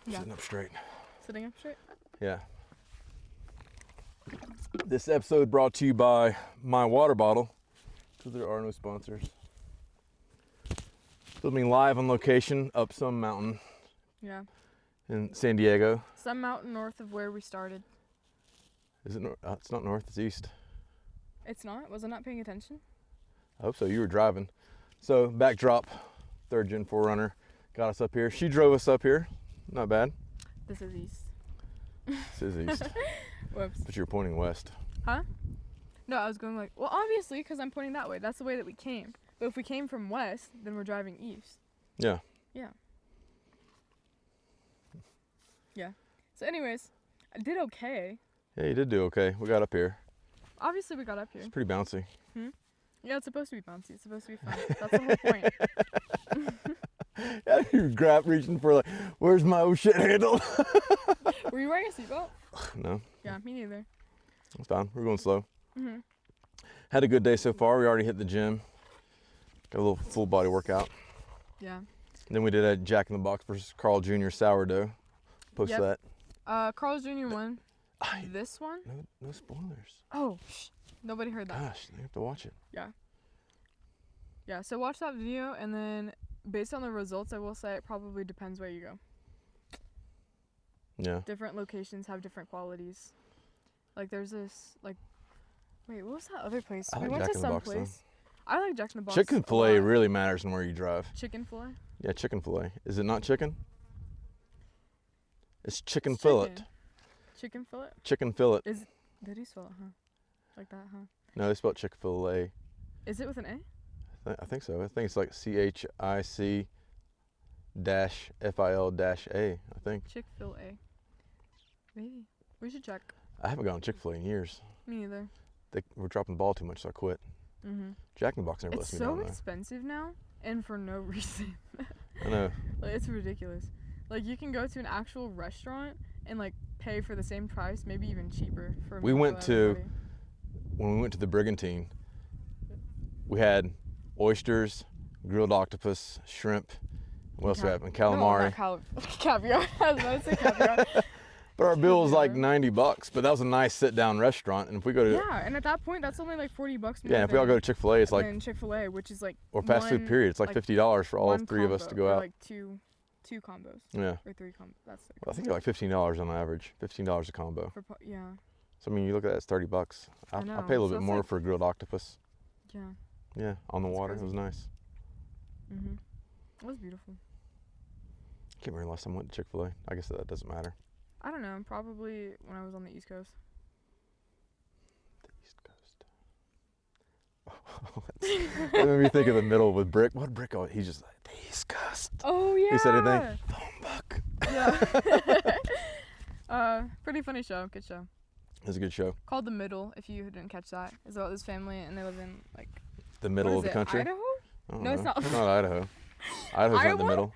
Yeah. Sitting up straight. Sitting up straight? Yeah. This episode brought to you by my water bottle, because there are no sponsors. Filming live on location up some mountain Yeah. in San Diego. Some mountain north of where we started. Is it? It's not north. It's east. It's not? Was I not paying attention? I hope so. You were driving. So backdrop, 3rd Gen 4Runner got us up here. She drove us up here. Not bad. This is east. This is east. Whoops. But you're pointing west. Huh? No, I was going like, well, obviously, because I'm pointing that way. That's the way that we came. But if we came from west, then we're driving east. Yeah. Yeah. Yeah. So anyways, I did okay. Yeah, you did do okay. We got up here. Obviously, we got up here. It's pretty bouncy. Yeah, it's supposed to be bouncy. It's supposed to be fun. That's the whole point. Yeah, you're reaching for like, where's my oh shit handle? Were you wearing a seatbelt? No. Yeah, me neither. It's fine. We're going slow. Mhm. Had a good day so far. We already hit the gym. Got a little full body workout. Yeah. And then we did a Jack in the Box versus Carl Jr. sourdough. Post Yep. that. Carl's Jr. won. This one? No spoilers. Oh, shh. Nobody heard that. Gosh, you have to watch it. Yeah, so watch that video, and then based on the results, I will say it probably depends where you go. Yeah. Different locations have different qualities. Like there's this, like, wait, what was that other place? I We like went Jack to in the some Box, though. place. I like Jack in the Box. Chicken a fillet lot. really matters in where you drive. Chicken fillet? Yeah, chicken fillet. Is it not chicken? It's chicken It's fillet. chicken. Chicken fillet? Chicken fillet. Did he spell it, huh? Like that, huh? No, they spelled Chick-fil-A. Is it with an A? I think so. I think it's like CHIC-FIL-A, I think. Chick-fil-A. Maybe. We should check. I haven't gone to Chick-fil-A in years. Me neither. We're dropping the ball too much, so I quit. Mm-hmm. Jack in the Box never It's lets me down so though. expensive now, and for no reason. I know. Like, it's ridiculous. Like, you can go to an actual restaurant and, like, pay for the same price, maybe even cheaper for a We meal went for to- everybody. When we went to the Brigantine, we had oysters, grilled octopus, shrimp. What else we have? And calamari. No, not caviar. I was about to say caviar. But our bill was like Caviar. $90. But that was a nice sit-down restaurant. And if we go to Yeah, and at that point, that's only like $40 more. yeah, if we all go to Chick-fil-A, it's like than Chick-fil-A, which is like or fast food one- period. It's like like, $50 for all one 3 of us combo, to go or out. like two combos Yeah. or 3 combos. That's Well, I think they're like $15 on average. $15 a combo. yeah, So I mean, you look at that, it's $30. I I'll know, pay a little so bit it's more like- for a grilled octopus. yeah. Yeah, on the That's water. It crazy. was nice. Mhm. It was beautiful. Can't remember the last time I went to Chick-fil-A. I guess that doesn't matter. I don't know. Probably when I was on the East Coast. The East Coast. That made me think of the middle with Brick. What Brick? Oh, he's just like, the East Coast. Oh yeah. He said anything? Phone book. Yeah. Pretty funny show. Good show. It was a good show. Called The Middle. If you didn't catch that, it's about this family and they live in like The middle what of is the it, country. Idaho? I don't No, it's know. not. It's not Idaho. Idaho's not in the Iowa? middle.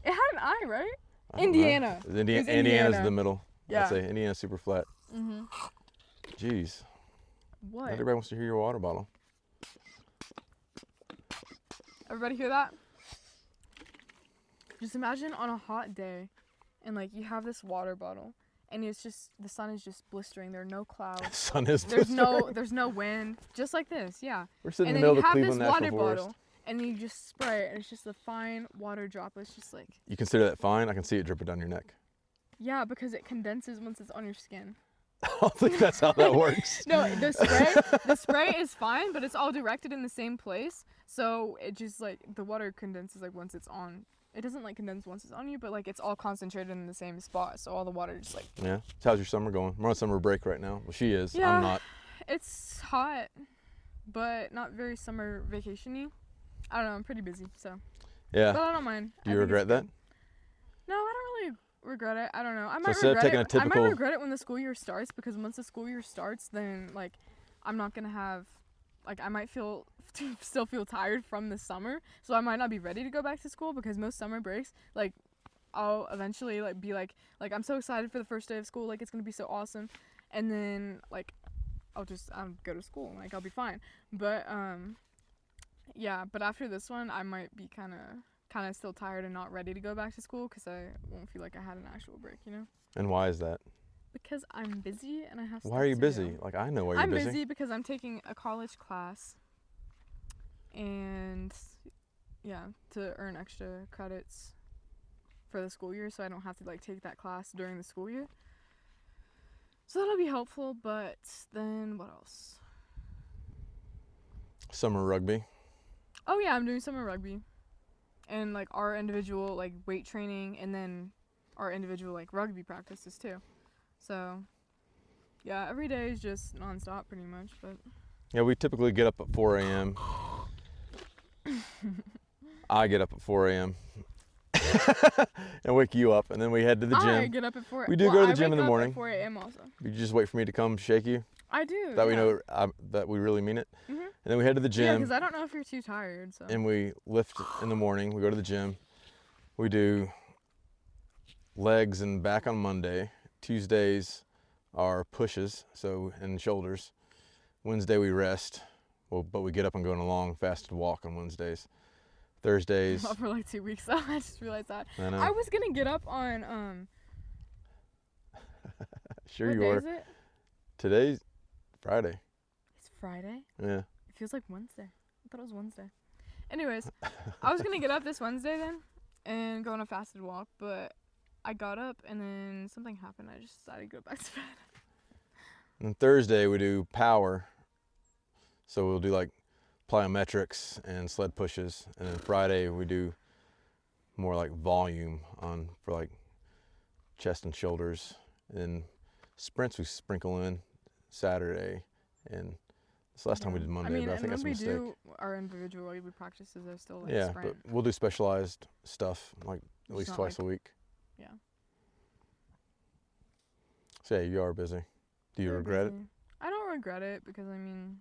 It had an I, right? I don't know. Indiana. It's It was Indiana's Indiana. the middle. Yeah. I'd say Indiana's super flat. Mhm. Jeez. What? Not everybody wants to hear your water bottle. Everybody hear that? Just imagine on a hot day, and like you have this water bottle, and it's just the sun is just blistering. There are no clouds. Sun is There's blistering. there's no wind. Just like this, yeah. We're sitting And in then the middle you of the have Cleveland this water National Forest. bottle, and you just spray it, and it's just the fine water droplets, just like You consider that fine? I can see it dripping down your neck. yeah, because it condenses once it's on your skin. I don't think that's how that works. No, the spray is fine, but it's all directed in the same place. So it just like the water condenses like once it's on. It doesn't like condense once it's on you, but like it's all concentrated in the same spot. So all the water just like Yeah. So how's your summer going? We're on summer break right now. Well, she is. Yeah. I'm not. it's hot, but not very summer vacation-y. I don't know. I'm pretty busy, so Yeah. but I don't mind. Do I you think it's regret that? good. No, I don't really regret it. I don't know. I might instead of regret taking it. a typical- I might regret it when the school year starts because once the school year starts, then like I'm not gonna have like I might still feel tired from the summer, so I might not be ready to go back to school because most summer breaks like I'll eventually like be like I'm so excited for the first day of school, like it's gonna be so awesome, and then like I'll go to school, like I'll be fine. But yeah, but after this one I might be kind of kind of still tired and not ready to go back to school because I won't feel like I had an actual break, you know? And why is that? Because I'm busy and I have stuff Why are you to busy? do. Like, I know why you're I'm busy. busy because I'm taking a college class and yeah, to earn extra credits for the school year so I don't have to like take that class during the school year. So that'll be helpful, but then what else? Summer rugby. Oh yeah, I'm doing summer rugby. And like our individual like weight training and then our individual like rugby practices too. So yeah, every day is just nonstop pretty much, but Yeah, we typically get up at 4 a.m. I get up at 4 a.m. and wake you up, and then we head to the gym. I get up at 4. We do well, go to the I gym in wake the up morning. At 4 a.m. also. You just wait for me to come shake you. I do. That we yeah. know that we really mean it. Mhm. And then we head to the Yeah, gym. because I don't know if you're too tired. So. And we lift in the morning. We go to the gym. We do legs and back on Monday. Tuesdays are pushes, and shoulders. Wednesday we rest. Well, but we get up and go on a long fasted walk on Wednesdays. Thursdays. Not for like 2 weeks though. I just realized that. I know. I was gonna get up on Sure what you day are. is it? Today's Friday. It's Friday. Yeah. It feels like Wednesday. I thought it was Wednesday. Anyways, I was gonna get up this Wednesday then and go on a fasted walk, but I got up and then something happened. I just decided to go back to bed. And Thursday we do power. So we'll do like plyometrics and sled pushes. And then Friday we do more like volume for like chest and shoulders. And then sprints we sprinkle in Saturday. And this last time we did Monday, but I think that's a mistake. When we do our individual rugby practices, they're still like Yeah, sprint. but we'll do specialized stuff like at It's least not twice like- a week. Yeah. So yeah, you are busy. Do you Very regret it? busy. I don't regret it because I mean,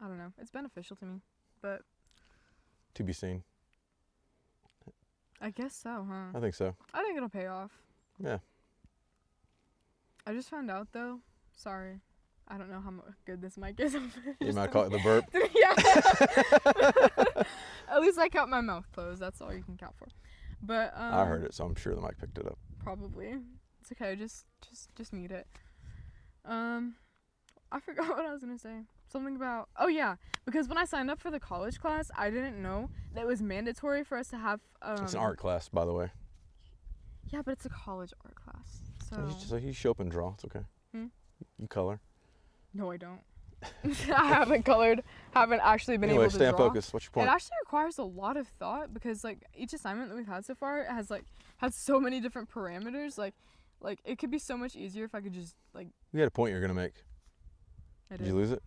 I don't know. It's beneficial to me, but To be seen. I guess so, huh? I think so. I think it'll pay off. Yeah. I just found out though. Sorry. I don't know how good this mic is. You might call it the burp. Yeah. At least I kept my mouth closed. That's all you can count for. But I heard it, so I'm sure the mic picked it up. Probably. It's okay. Just mute it. I forgot what I was gonna say. Something about. Oh yeah, because when I signed up for the college class, I didn't know that it was mandatory for us to have. It's an art class, by the way. Yeah, but it's a college art class. So. You show up and draw. It's okay. You color. No, I don't. I haven't colored. Haven't actually been Anyway, able to stay draw. focused. What's your point? It actually requires a lot of thought because like each assignment that we've had so far has so many different parameters. Like it could be so much easier if I could just like. You had a point you're gonna make. I Did you lose it?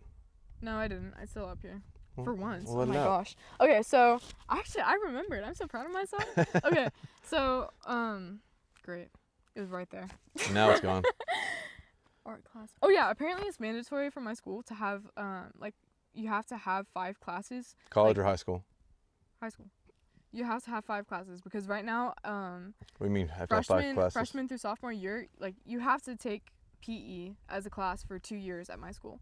No, I didn't. It's still up here. Well, For once. well, Oh let my it out. gosh. Okay, so actually I remembered. I'm so proud of myself. Okay, so great. It was right there. Now it's gone. Art class. Oh yeah, apparently it's mandatory for my school to have you have to have 5 classes. College or high school? High school. You have to have 5 classes because right now What do you mean have to have 5 classes? freshman through sophomore year, like you have to take PE as a class for 2 years at my school.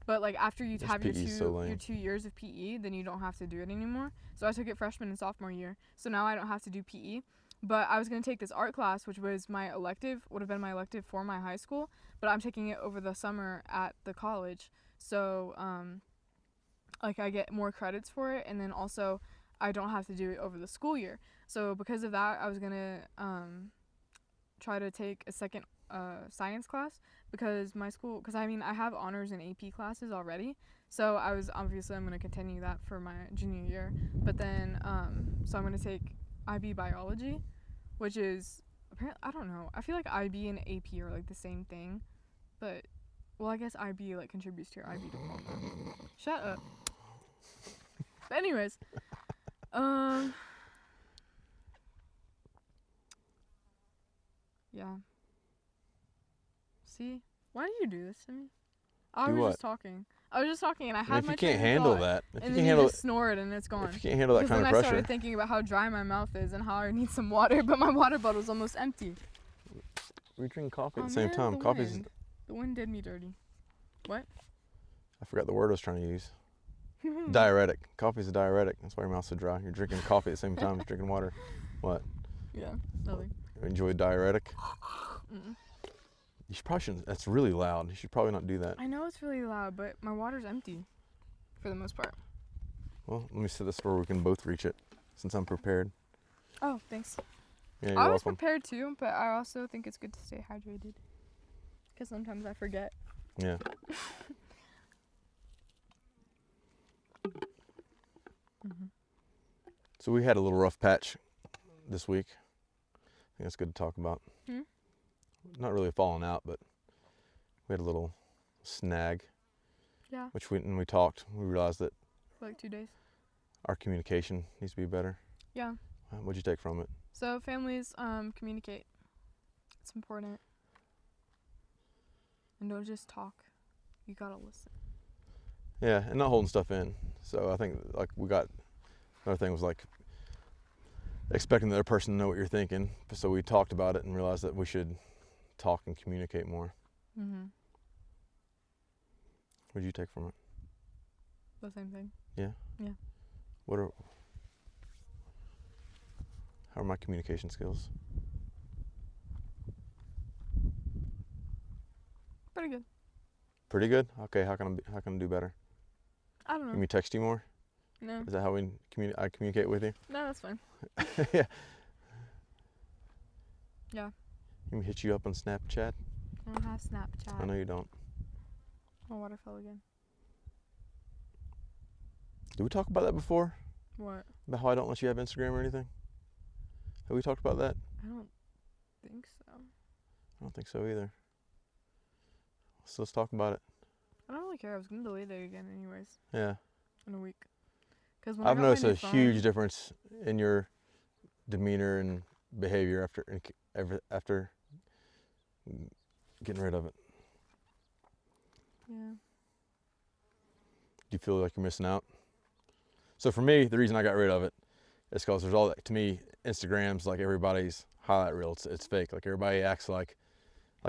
But like after you have your PE's 2 years of PE, then you don't have to do it anymore. So I took it freshman and sophomore year. So now I don't have to do PE. But I was going to take this art class, which was my elective, would have been my elective for my high school, but I'm taking it over the summer at the college. So like I get more credits for it, and then also I don't have to do it over the school year. So because of that, I was going to try to take a second science class because my school, because I mean I have honors and AP classes already, so I'm going to continue that for my junior year. But then so I'm going to take IB biology, which is apparently, I don't know, I feel like IB and AP are like the same thing, but well, I guess IB like contributes to your IB diploma. Shut up. But anyways, yeah. See? Why do you do this to me? I Do was what? just talking. I was just talking and I had if my you can't train of handle thought, that, if and you then can't you handle just snore it and it's gone. if you can't handle that Because kind then of I pressure, started thinking about how dry my mouth is and how I need some water, but my water bottle's almost empty. we drink coffee at Oh, the same man, time. the Coffee's. wind. The wind did me dirty. What? I forgot the word I was trying to use. Diuretic. Coffee's a diuretic. That's why your mouth's so dry. You're drinking coffee at the same time as drinking water. What? Yeah, nothing. You enjoy diuretic? Mm-mm. You should probably shouldn't. That's really loud. You should probably not do that. I know it's really loud, but my water's empty for the most part. Well, let me set this where we can both reach it, since I'm prepared. Oh, thanks. Yeah, you're I was welcome. prepared too, but I also think it's good to stay hydrated. Because sometimes I forget. Yeah. Mm-hmm. So we had a little rough patch this week. I think that's good to talk about. Hmm? Not really falling out, but we had a little snag. Yeah. Which when we talked, we realized that For like 2 days. our communication needs to be better. Yeah. What'd you take from it? So families communicate. It's important. And don't just talk. You gotta listen. Yeah, and not holding stuff in. So I think like we got another thing was like expecting the other person to know what you're thinking. So we talked about it and realized that we should talk and communicate more. Mm-hmm. What did you take from it? The same thing. Yeah? Yeah. How are my communication skills? Pretty good. Pretty good? Okay, how can I do better? I don't know. Let me text you more? No. Is that how I communicate with you? No, that's fine. Yeah. Yeah. Let me hit you up on Snapchat? I don't have Snapchat. I know you don't. My water fell again. Did we talk about that before? What? About how I don't let you have Instagram or anything? Have we talked about that? I don't think so. I don't think so either. So let's talk about it. I don't really care. I was gonna delete it again anyways Yeah. in a week. Cause I've noticed a huge difference in your demeanor and behavior after getting rid of it. Yeah. Do you feel like you're missing out? So for me, the reason I got rid of it is because there's all that, to me, Instagram's like everybody's highlight reel. It's fake. Like everybody acts like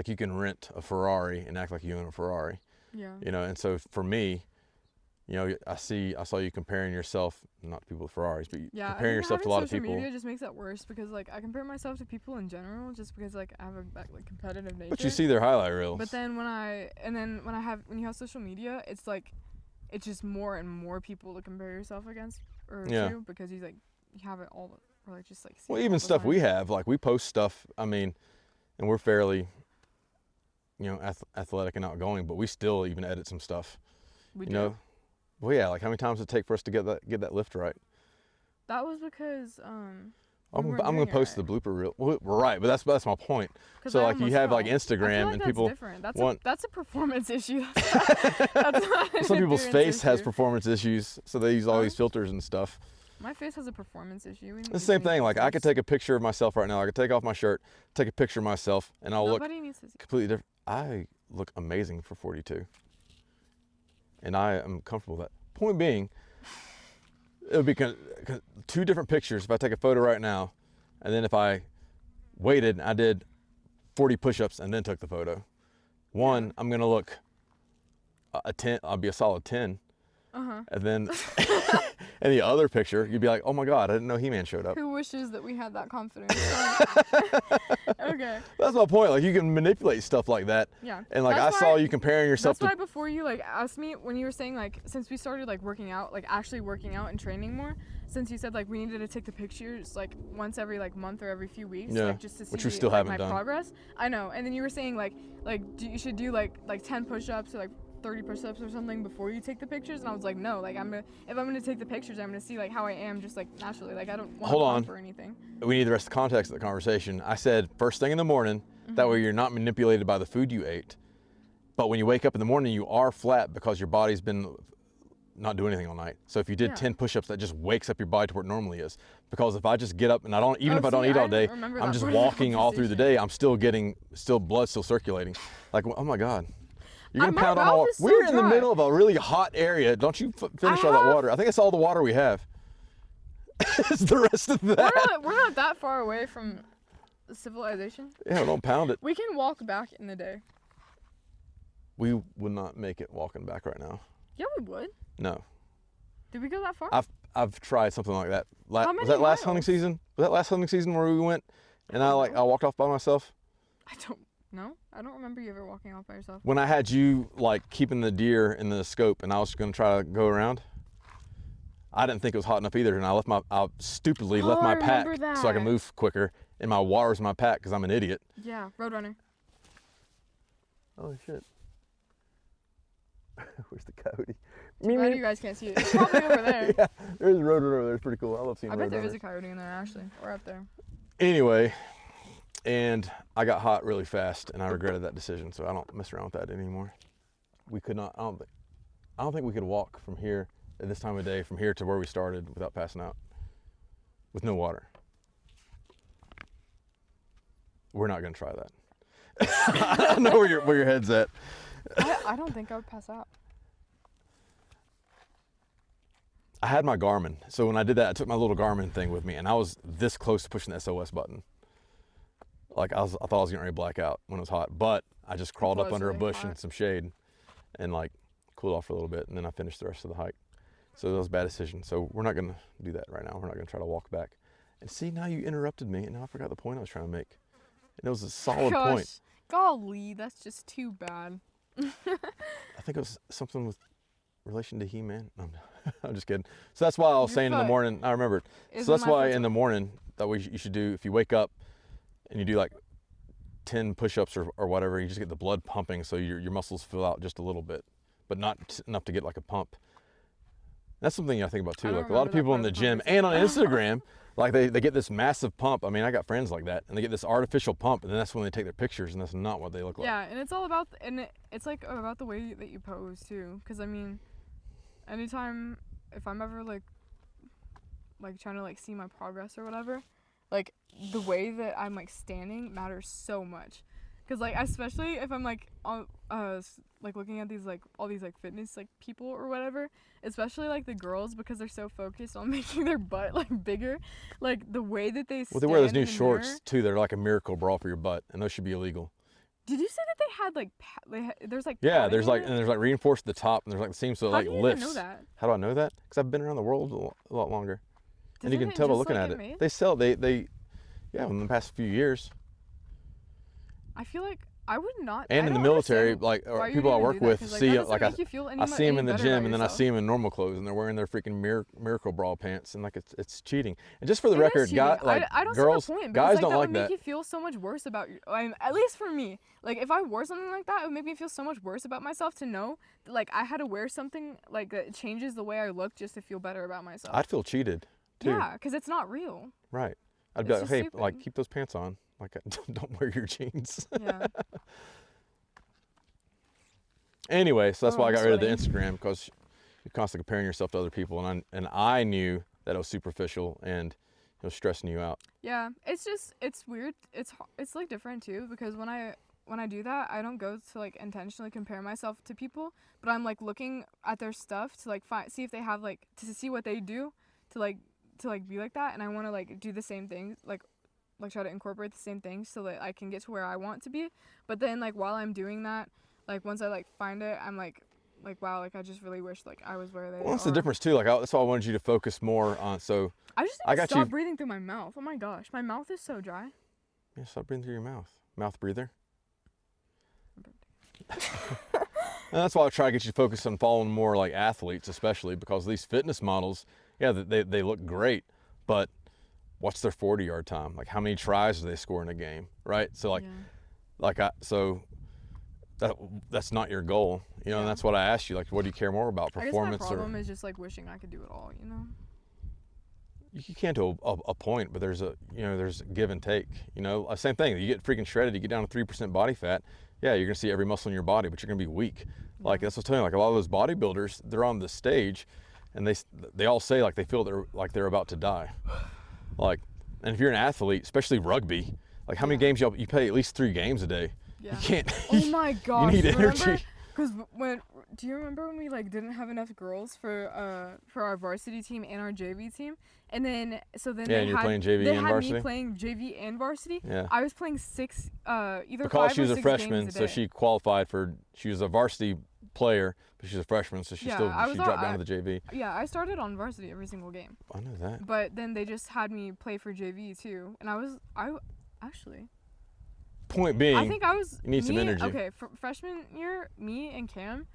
you can rent a Ferrari and act like you own a Ferrari. Yeah. You know, and so for me, you know, I saw you comparing yourself, not to people with Ferraris, but comparing yourself to a lot of people. Social media just makes that worse because like I compare myself to people in general just because like I have a like competitive nature. But you see their highlight reels. But then when you have social media, it's like it's just more and more people to compare yourself against or to because you have it all or like just like. Well, even stuff we have, like we post stuff. I mean, and we're fairly, you know, athletic and outgoing, but we still even edit some stuff. We you know. Well, yeah, like how many times does it take for us to get that lift right? That was because I'm gonna post the blooper reel. Well, right, but that's my point. So like you have like Instagram and people different. That's a performance issue. Some people's face has performance issues, so they use all these filters and stuff. My face has a performance issue. It's the same thing. Like I could take a picture of myself right now. I could take off my shirt, take a picture of myself, and I'll look completely different. I look amazing for 42. And I am comfortable with that. Point being, it would be two different pictures if I take a photo right now, and then if I waited and I did 40 push-ups and then took the photo. One, I'm gonna look a 10. I'll be a solid 10. And then, in the other picture, you'd be like, "Oh my God, I didn't know He-Man showed up." Who wishes that we had that confidence? Okay. That's my point. Like you can manipulate stuff like that. Yeah. And like I saw you comparing yourself. That's why before you like asked me when you were saying like since we started like working out, like actually working out and training more, since you said like we needed to take the pictures like once every like month or every few weeks, like just to see which we still haven't my done. progress. I know. And then you were saying like you should do like 10 push-ups or like 30 push-ups or something before you take the pictures, and I was like, no, like if I'm gonna take the pictures, I'm gonna see like how I am just like naturally, like I don't want to pump or anything. We need the rest of the context of the conversation. I said first thing in the morning, that way you're not manipulated by the food you ate, but when you wake up in the morning, you are flat because your body's been not doing anything all night. So if you did 10 push-ups, that just wakes up your body to where it normally is. Because if I just get up and if I don't eat all day, I'm just walking all through the day, I'm still blood still circulating. Like, oh my God. You're gonna pound on all. We're in the middle of a really hot area. Don't you finish all that water? I think it's all the water we have. It's the rest of that. We're not that far away from civilization. Yeah, don't pound it. We can walk back in the day. We would not make it walking back right now. Yeah, we would. No. Did we go that far? I've tried something like that. How Was many that last hunting miles? season? Was that last hunting season where we went and I don't know. I walked off by myself? I don't know. I don't remember you ever walking off by yourself. When I had you like keeping the deer in the scope and I was going to try to go around, I didn't think it was hot enough either, and I stupidly left my I pack remember so I could that. move quicker, and my water's in my pack because I'm an idiot. Yeah, Roadrunner. Oh shit. Where's the coyote? Too bad you guys can't see it. It's probably over there. Yeah, there's a roadrunner over there. It's pretty cool. I love seeing I bet there roadrunners. is a coyote in there actually, or up there. Anyway, and I got hot really fast, and I regretted that decision, so I don't mess around with that anymore. We could not. I don't think we could walk from here at this time of day, from here to where we started, without passing out, with no water. We're not gonna try that. I know where your head's at. I don't think I would pass out. I had my Garmin, so when I did that, I took my little Garmin thing with me, and I was this close to pushing the SOS button. Like I thought I was getting ready to black out when it was hot, but I just crawled up was under a really bush hot. in some shade, and like cooled off for a little bit, and then I finished the rest of the hike. So that was a bad decision. So we're not gonna do that right now. We're not gonna try to walk back. And see, now you interrupted me, and now I forgot the point I was trying to make. And it was a solid point. Golly, that's just too bad. I think it was something with relation to He-Man. No, I'm just kidding. So that's why I was Your saying in the foot. morning, I remembered. Isn't So that's my why foot in the morning, that way you should do, if you wake up and you do like 10 push-ups or whatever, you just get the blood pumping so your muscles fill out just a little bit, but not enough to get like a pump. That's something I think about too. I don't Like a lot of remember that people in part the of the gym and on conversation. Instagram, like they get this massive pump. I mean, I got friends like that, and they get this artificial pump, and then that's when they take their pictures, and that's not what they look like. Yeah, and it's all about, it's like about the way that you pose too. Cause I mean, anytime if I'm ever like trying to like see my progress or whatever, like the way that I'm like standing matters so much. Cause like especially if I'm like on like looking at these like all these like fitness like people or whatever, especially like the girls, because they're so focused on making their butt like bigger, like the way that they Well, they wear those stand new in the shorts mirror. too. They're like a miracle bra for your butt, and those should be illegal. Did you say that they had like there's like Yeah, padding there's in like it? and there's like reinforced at the top, and there's like the seam so it How like do you lifts. even know that? How do I know that? Because I've been around the world a lot longer, and you Doesn't can it tell by just, looking like, at get it. made? They sell yeah, in the past few years, I feel like I would not. and I in the don't military, understand like why you people I would even work do that, with 'cause, like, see that doesn't like make you feel I see them any in the better gym, about and then I yourself. see them in normal clothes, and they're wearing their freaking miracle bra pants, and like it's cheating. And just for the It is record, cheating. like I don't girls, see the point, because guys like, don't that like would make that. you feel so much worse about your. At least for me, like if I wore something like that, it would make me feel so much worse about myself to know that, like I had to wear something like that changes the way I look just to feel better about myself. I'd feel cheated too. Yeah, because it's not real. Right. I'd be It's like, just hey, like stupid. keep those pants on. Like don't wear your jeans. Yeah. Anyway, so that's Oh, why I I'm got rid of the sweating. Instagram, because you're constantly comparing yourself to other people, and I knew that it was superficial and it was stressing you out. Yeah, it's weird. It's like different too, because when I do that, I don't go to like intentionally compare myself to people, but I'm like looking at their stuff to like see if they have like to see what they do to like be like that, and I want to like do the same things, like try to incorporate the same things so that I can get to where I want to be. But then like while I'm doing that, like once I like find it, I'm like wow, like I just really wish like I was where they Well, that's are. the difference too. Like that's why I wanted you to focus more on. So I just I need to got stop you- breathing through my mouth. Oh my gosh, my mouth is so dry. yeah, stop breathing through your mouth. Mouth breather. And that's why I try to get you to focus on following more like athletes, especially because these fitness models, yeah, they look great, but what's their 40-yard time? Like how many tries do they score in a game, right? So like Yeah. so that's not your goal, you know. And Yeah. that's what I asked you. Like, what do you care more about, I guess my performance problem or? is just like wishing I could do it all, you know? You can't do a point, but there's there's give and take. You know, same thing. You get freaking shredded, you get down to 3% body fat. Yeah, you're gonna see every muscle in your body, but you're gonna be weak. Like that's what's telling you. Like a lot of those bodybuilders, they're on the stage, and they all say like they feel they're about to die. Like, and if you're an athlete, especially rugby, like how many games you play? At least 3 games a day. Yeah. You can't. Oh my gosh. You need remember? energy. Because do you remember when we like didn't have enough girls for our varsity team and our JV team, and then Yeah, they and you're had playing JV they and had varsity? me playing JV and varsity. Yeah. I was playing 6 either Because 5 she was or a 6 freshman, games a so day. she qualified for. She was a varsity player, but she's a freshman, so she Yeah, still I was she all- dropped down to the JV. Yeah, I started on varsity every single game. I know that. But then they just had me play for JV too, and actually. Point being, I think I was. you need some energy. Okay, freshman year, me and Cam,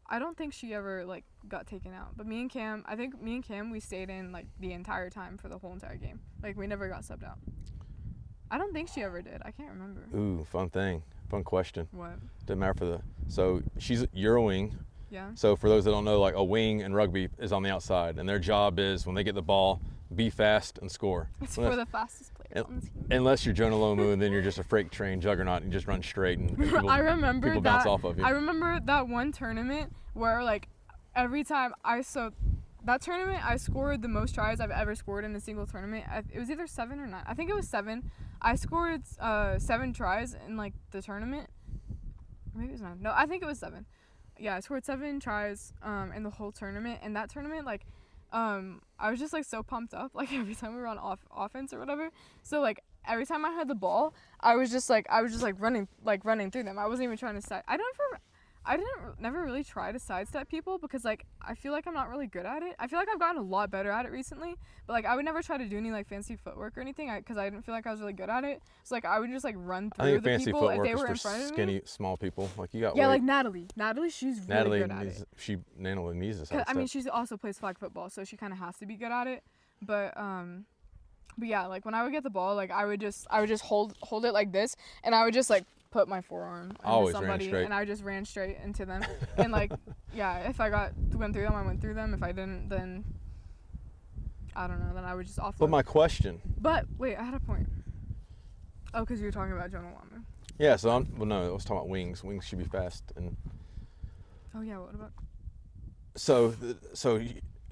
I don't think she ever like got taken out. But me and Cam, I think me and Cam, we stayed in like the entire time for the whole entire game. Like we never got subbed out. I don't think she ever did. I can't remember. Ooh, fun question. What? Doesn't matter for the. So you're a wing. Yeah. So for those that don't know, like a wing in rugby is on the outside, and their job is when they get the ball, be fast and score. It's for the fastest players on the team. Unless you're Jonah Lomu, and then you're just a freight train juggernaut and you just run straight and people, I remember people that. bounce off of you. I remember that one tournament where like every time that tournament I scored the most tries I've ever scored in a single tournament. It was either 7 or 9. I think it was 7. I scored 7 tries in like the tournament. Maybe it was 9. No, I think it was 7. Yeah, I scored 7 tries in the whole tournament. And that tournament, like, I was just like so pumped up like every time we were on offense or whatever. So like every time I had the ball, I was just running through them. I wasn't even trying to never really try to sidestep people because like I feel like I'm not really good at it. I feel like I've gotten a lot better at it recently, but like I would never try to do any like fancy footwork or anything because I didn't feel like I was really good at it. So like I would just like run I through think the fancy people if footwork they is were for in front of skinny, me. small people. Like you got. Yeah, weight. like Natalie, she's really good at it. Natalie needs this. I mean, she also plays flag football, so she kind of has to be good at it. But yeah, like when I would get the ball, like I would just hold it like this, and I would just like put my forearm into somebody, and I just ran straight into them. And like, yeah, if I went through them, I went through them. If I didn't, then I don't know. Then I would just offload. But my question. But wait, I had a point. Oh, because you were talking about Jonah Wamu. Yeah, so I was talking about wings. Wings should be fast, and. Oh yeah, what about? So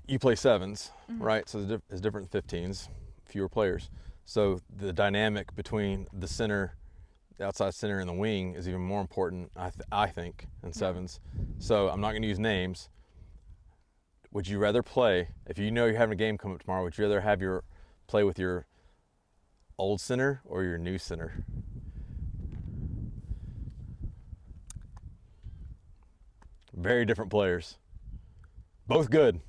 you play 7s, Mm-hmm. right? So it's different than 15s, fewer players. So the dynamic between the center, the outside center, and the wing is even more important, I think, in 7s. So I'm not going to use names. Would you rather play, if you know you're having a game come up tomorrow, would you rather play with your old center or your new center? Very different players. Both good.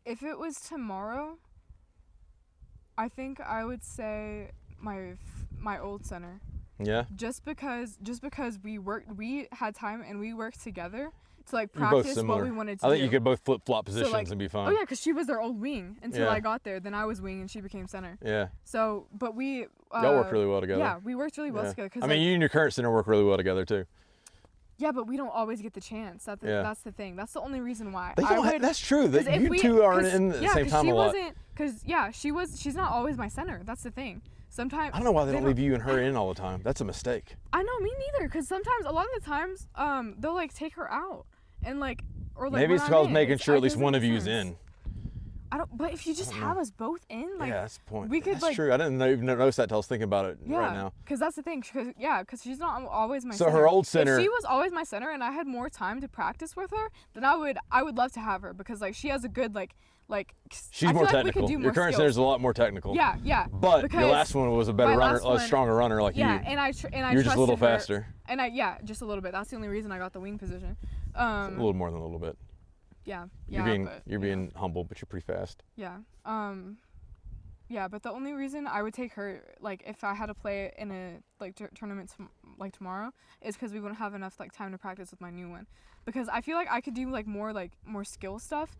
If it was tomorrow, I think I would say my old center. Yeah. Just because we had time and we worked together to like You're both practice similar. what we wanted to I think do. you could both flip-flop positions like, and be fine. Oh yeah, because she was their old wing until Yeah. I got there. Then I was wing and she became center. Yeah. So, but we Y'all work really well together. Yeah, we worked really well Yeah. together. Cause I mean, you and your current center work really well together too. yeah, but we don't always get the chance. That's the thing. That's the only reason why. That's true. That 'cause if you two are in at the same time a lot. She's not always my center. That's the thing. Sometimes I don't know why they don't leave you and her in all the time. That's a mistake. I know, me neither. Because sometimes, a lot of the times, they'll like take her out and like, or like. Maybe when it's I'm because in, making it's- sure it at least doesn't one of make you's sense. in. I don't. But if you just have us both in, like. Yeah, that's the point. We could, that's like. true. I didn't even notice that till I was thinking about it right now. Because that's the thing. Because she's not always my So center. her old center. If she was always my center and I had more time to practice with her, then I would love to have her because like she has a good like. She's I more feel like we could technical. do Your more current skills. center's a lot more technical. Yeah. But your Because last one was a better my runner, last a one- stronger runner like Yeah, you. and I You're just a little trusted her. faster. And just a little bit. That's the only reason I got the wing position. A little more than a little bit. Yeah. You're being humble, but you're pretty fast. Yeah. Yeah, but the only reason I would take her, like, if I had to play in a like tournament like tomorrow, is because we wouldn't have enough like time to practice with my new one. Because I feel like I could do more skill stuff,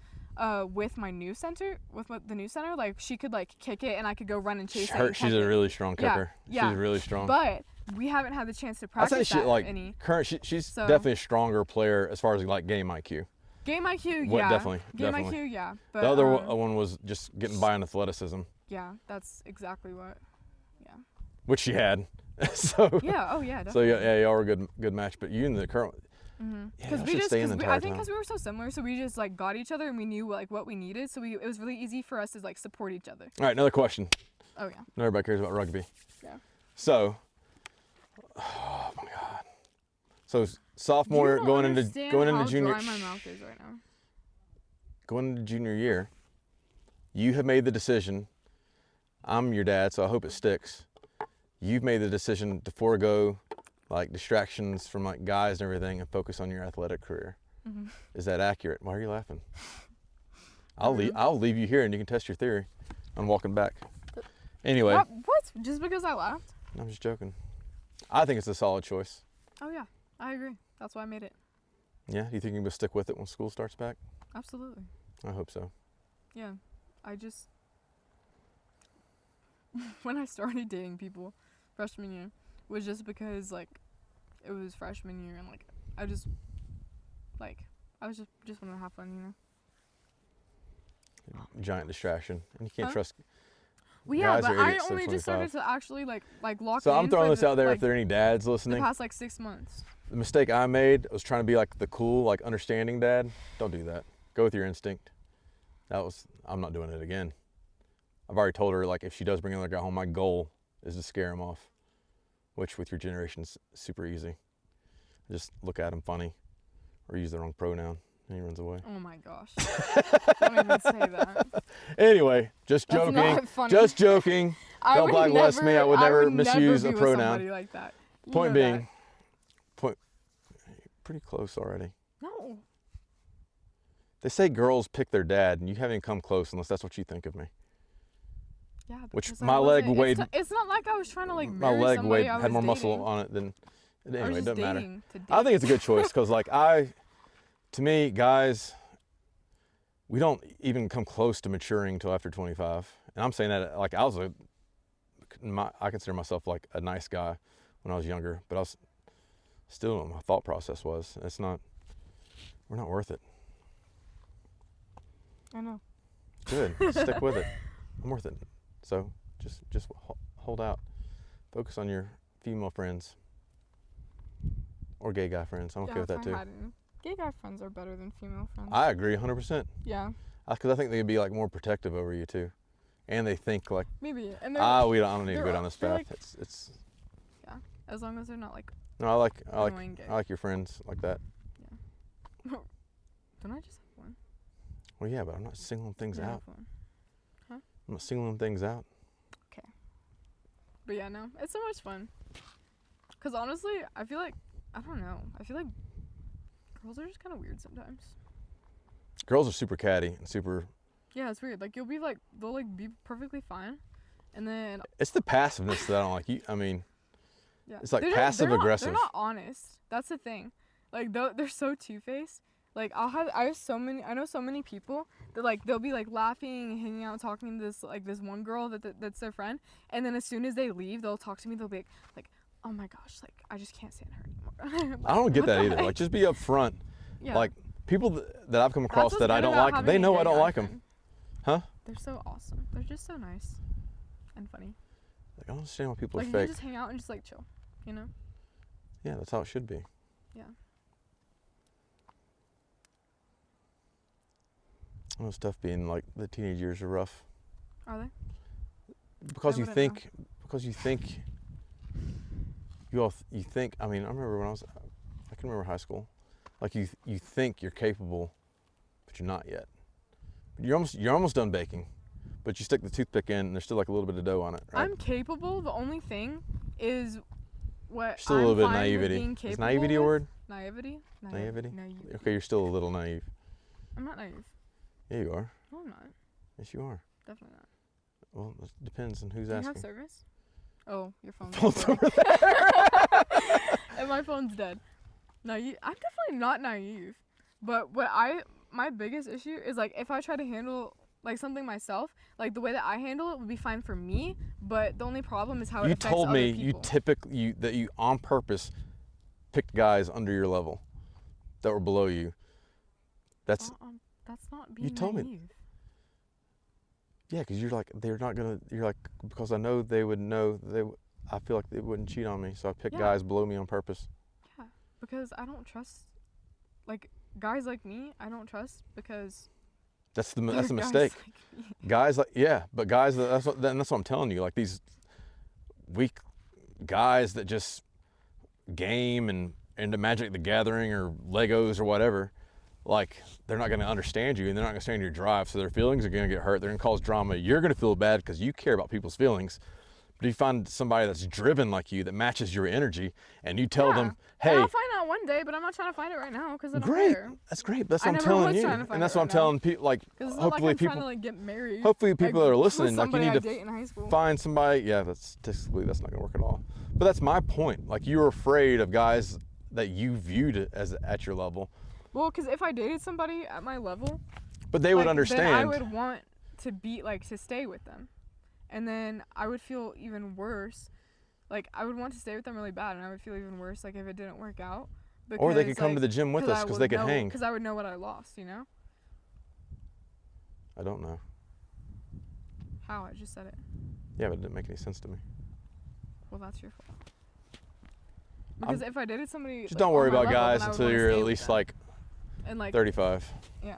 with my new center, the new center. Like she could like kick it and I could go run and chase it. She's a really strong kicker. Yeah. She's really strong. But we haven't had the chance to I'd practice say any. She's definitely a stronger player as far as like game IQ. Game IQ, What, yeah. definitely. IQ, yeah. But, the other one was just getting by on athleticism. Yeah, that's exactly what. Yeah. Which she had. So. Yeah. Oh yeah. So Definitely. yeah, y'all were a good match. But you and the current. Because I think because we were so similar, so we just like got each other and we knew like what we needed, so it was really easy for us to like support each other. All right, another question. Oh yeah. Not everybody cares about rugby. Yeah. So. Oh my God. So sophomore going into junior. Dry my mouth is right now. Going into junior year, you have made the decision. I'm your dad, so I hope it sticks. you've made the decision to forego like distractions from like guys and everything and focus on your athletic career. Mm-hmm. Is that accurate? Why are you laughing? Mm-hmm. I'll leave you here and you can test your theory on walking back. Anyway. What? Just because I laughed? I'm just joking. I think it's a solid choice. Oh yeah, I agree. That's why I made it. Yeah? Do you think you can stick with it when school starts back? Absolutely. I hope so. Yeah. I just when I started dating people freshman year was just because like it was freshman year and like I was just wanting to have fun, you know. Giant distraction. And you can't Huh? trust Well, yeah, guys but are I idiots. They're only just started 25. to actually like lock So in. I'm throwing for this out there like, if there are any dads the listening. past like 6 months. The mistake I made was trying to be like the cool, like understanding dad. Don't do that. Go with your instinct. I'm not doing it again. I've already told her like if she does bring another guy home, my goal is to scare him off, which with your generation is super easy. Just look at him funny or use the wrong pronoun and he runs away. Oh my gosh. Don't even say that. Anyway, just That's joking. not funny. Just joking. I Don't would blacklist me. I would never misuse be a with pronoun. somebody like that. You Point know being, that. pretty close already. No. They say girls pick their dad, and you haven't even come close unless that's what you think of me. Yeah. Which because I my leg wasn't- weighed. It's not like I was trying to like My marry leg somebody weighed I had was more muscle dating. on it than. I was Anyway, it just doesn't matter. dating to date. I think it's a good choice because, like, to me, guys, we don't even come close to maturing until after 25. And I'm saying that like I consider myself like a nice guy when I was younger, but I was still my thought process was we're not worth it. I know. Good, stick with it. I'm worth it. So just hold out. Focus on your female friends or gay guy friends. I'm okay with that too. Gay guy friends are better than female friends. I agree 100%. Yeah. Because I think they could be like more protective over you too, and they think like, Maybe. And I don't need to go down this they're path. like- It's yeah. As long as they're not like no, I like annoying gay. I like your friends like that. Don't I just have one? Well, yeah, but I'm not singling things I out. have one. I'm not singling things out. But yeah, no, it's so much fun. Cause honestly, I feel like girls are just kind of weird sometimes. Girls are super catty and super. Yeah, it's weird. Like they'll like be perfectly fine, and then It's the passiveness that I don't like. I mean, yeah, it's like they're passive aggressive. They're not honest. That's the thing. Like they're so two-faced. Like I know so many people that like they'll be like laughing, hanging out, talking to this one girl that's their friend, and then as soon as they leave, they'll talk to me. They'll be like, oh my gosh, like I just can't stand her anymore. I don't get What that the either. heck? Like just be upfront. Yeah. Like people that I've come That's across what's that I good don't about like, having they a know gay I don't guy like them. friend. Huh? They're so awesome. They're just so nice and funny. Like, I don't understand why people Like are you fake. can just hang out and just like chill, you know? Yeah, that's how it should be. Yeah. I know stuff being like the teenage years are rough. Are they? Because I you wouldn't think, you think, I mean, I remember when I can remember high school, like you think you're capable, but you're not yet. You're almost done baking, but you stick the toothpick in and there's still like a little bit of dough on it, right? I'm capable. The only thing is what Still a little I'm bit of fine with naivety. being Is capable naivety a with. word? Naivety? Naivety? Naivety. Okay, you're still a little naive. I'm not naive. Yeah, you are. No, I'm not. Yes, you are. Definitely not. Well, it depends on who's Do you asking. have service? Oh, your phone's Phone's dead. over there. And my phone's dead. I'm definitely not naive. But my biggest issue is like if I try to handle like something myself, like the way that I handle it would be fine for me, but the only problem is how it You affects told other me people. that you on purpose picked guys under your level that were below you. That's not being You told me. naive. yeah, because you're like you're like because I know they would know I feel like they wouldn't cheat on me, so I picked Yeah. guys below me on purpose. Yeah, because I don't trust like guys like me. I don't trust because That's the they're guys mistake. like me. Guys like but guys that's what I'm telling you. Like these weak guys that just game and into Magic the Gathering or Legos or whatever. Like they're not going to understand you and they're not going to understand your drive, so their feelings are going to get hurt. They're going to cause drama. You're going to feel bad because you care about people's feelings, But if you find somebody that's driven like you, that matches your energy, and you tell them, hey, and I'll find out one day, but I'm not trying to find it right now because I don't great, care. that's great. That's I what I'm never telling was you, trying to find and that's it what right I'm now. telling people. Like, Because it's not hopefully like I'm people, trying to like get married. hopefully people that are listening, like, you need I to date in high school. find somebody. Yeah, that's not gonna work at all. But that's my point. Like, you're afraid of guys that you viewed as at your level. Well, because if I dated somebody at my level, But they would like, understand. then I would want to be like to stay with them, and then I would feel even worse. Like, I would want to stay with them really bad, and I would feel even worse like if it didn't work out. Because, Or they could come to the gym with us because they could hang. Because I would know what I lost, you know? I don't know. How? I just said it. Yeah, but it didn't make any sense to me. Well, that's your fault. Because if I dated somebody, Just like, don't worry on my about level, guys then I would until wanna you're stay at with least them. like and like 35. Yeah.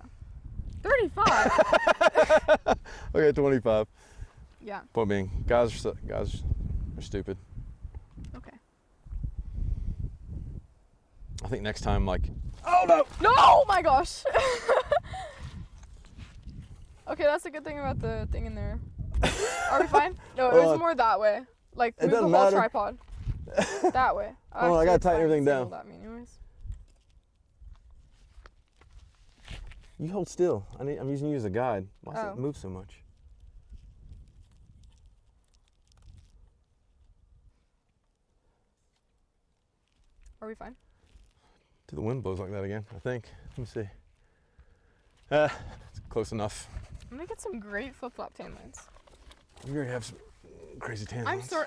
35. Okay, 25. Yeah. Point being, guys are stupid. Okay. I think next time, like, Oh no! No! Oh my gosh! Okay, that's a good thing about the thing in there. Are we fine? No, it was more that way. Like, move the doesn't whole matter. tripod. That way. Hold on, I gotta Actually, tighten it's everything fine. down. That me anyways. you hold still. I'm using you as a guide. Why does Oh. it move so much? Are we fine? Do the wind blows like that again? I think. Let me see. It's close enough. I'm gonna get some great flip-flop tan lines. You already have some crazy tan I'm lines. sorry.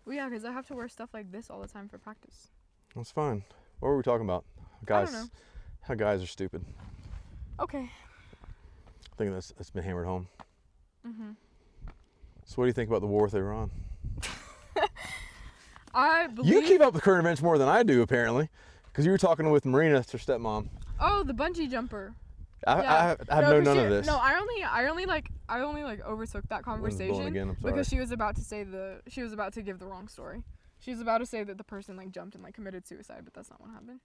Well, yeah, because I have to wear stuff like this all the time for practice. That's fine. What were we talking about? Guys. I don't know. How guys are stupid. Okay. I think that's been hammered home. Mhm. So what do you think about the war with Iran? I believe. You keep up with current events more than I do, apparently, because you were talking with Marina, it's her stepmom. Oh, the bungee jumper. I have known none of this. No, I only overtook that Wind's blowing conversation again, I'm sorry. because she was about to give the wrong story. She was about to say that the person like jumped and like committed suicide, but that's not what happened.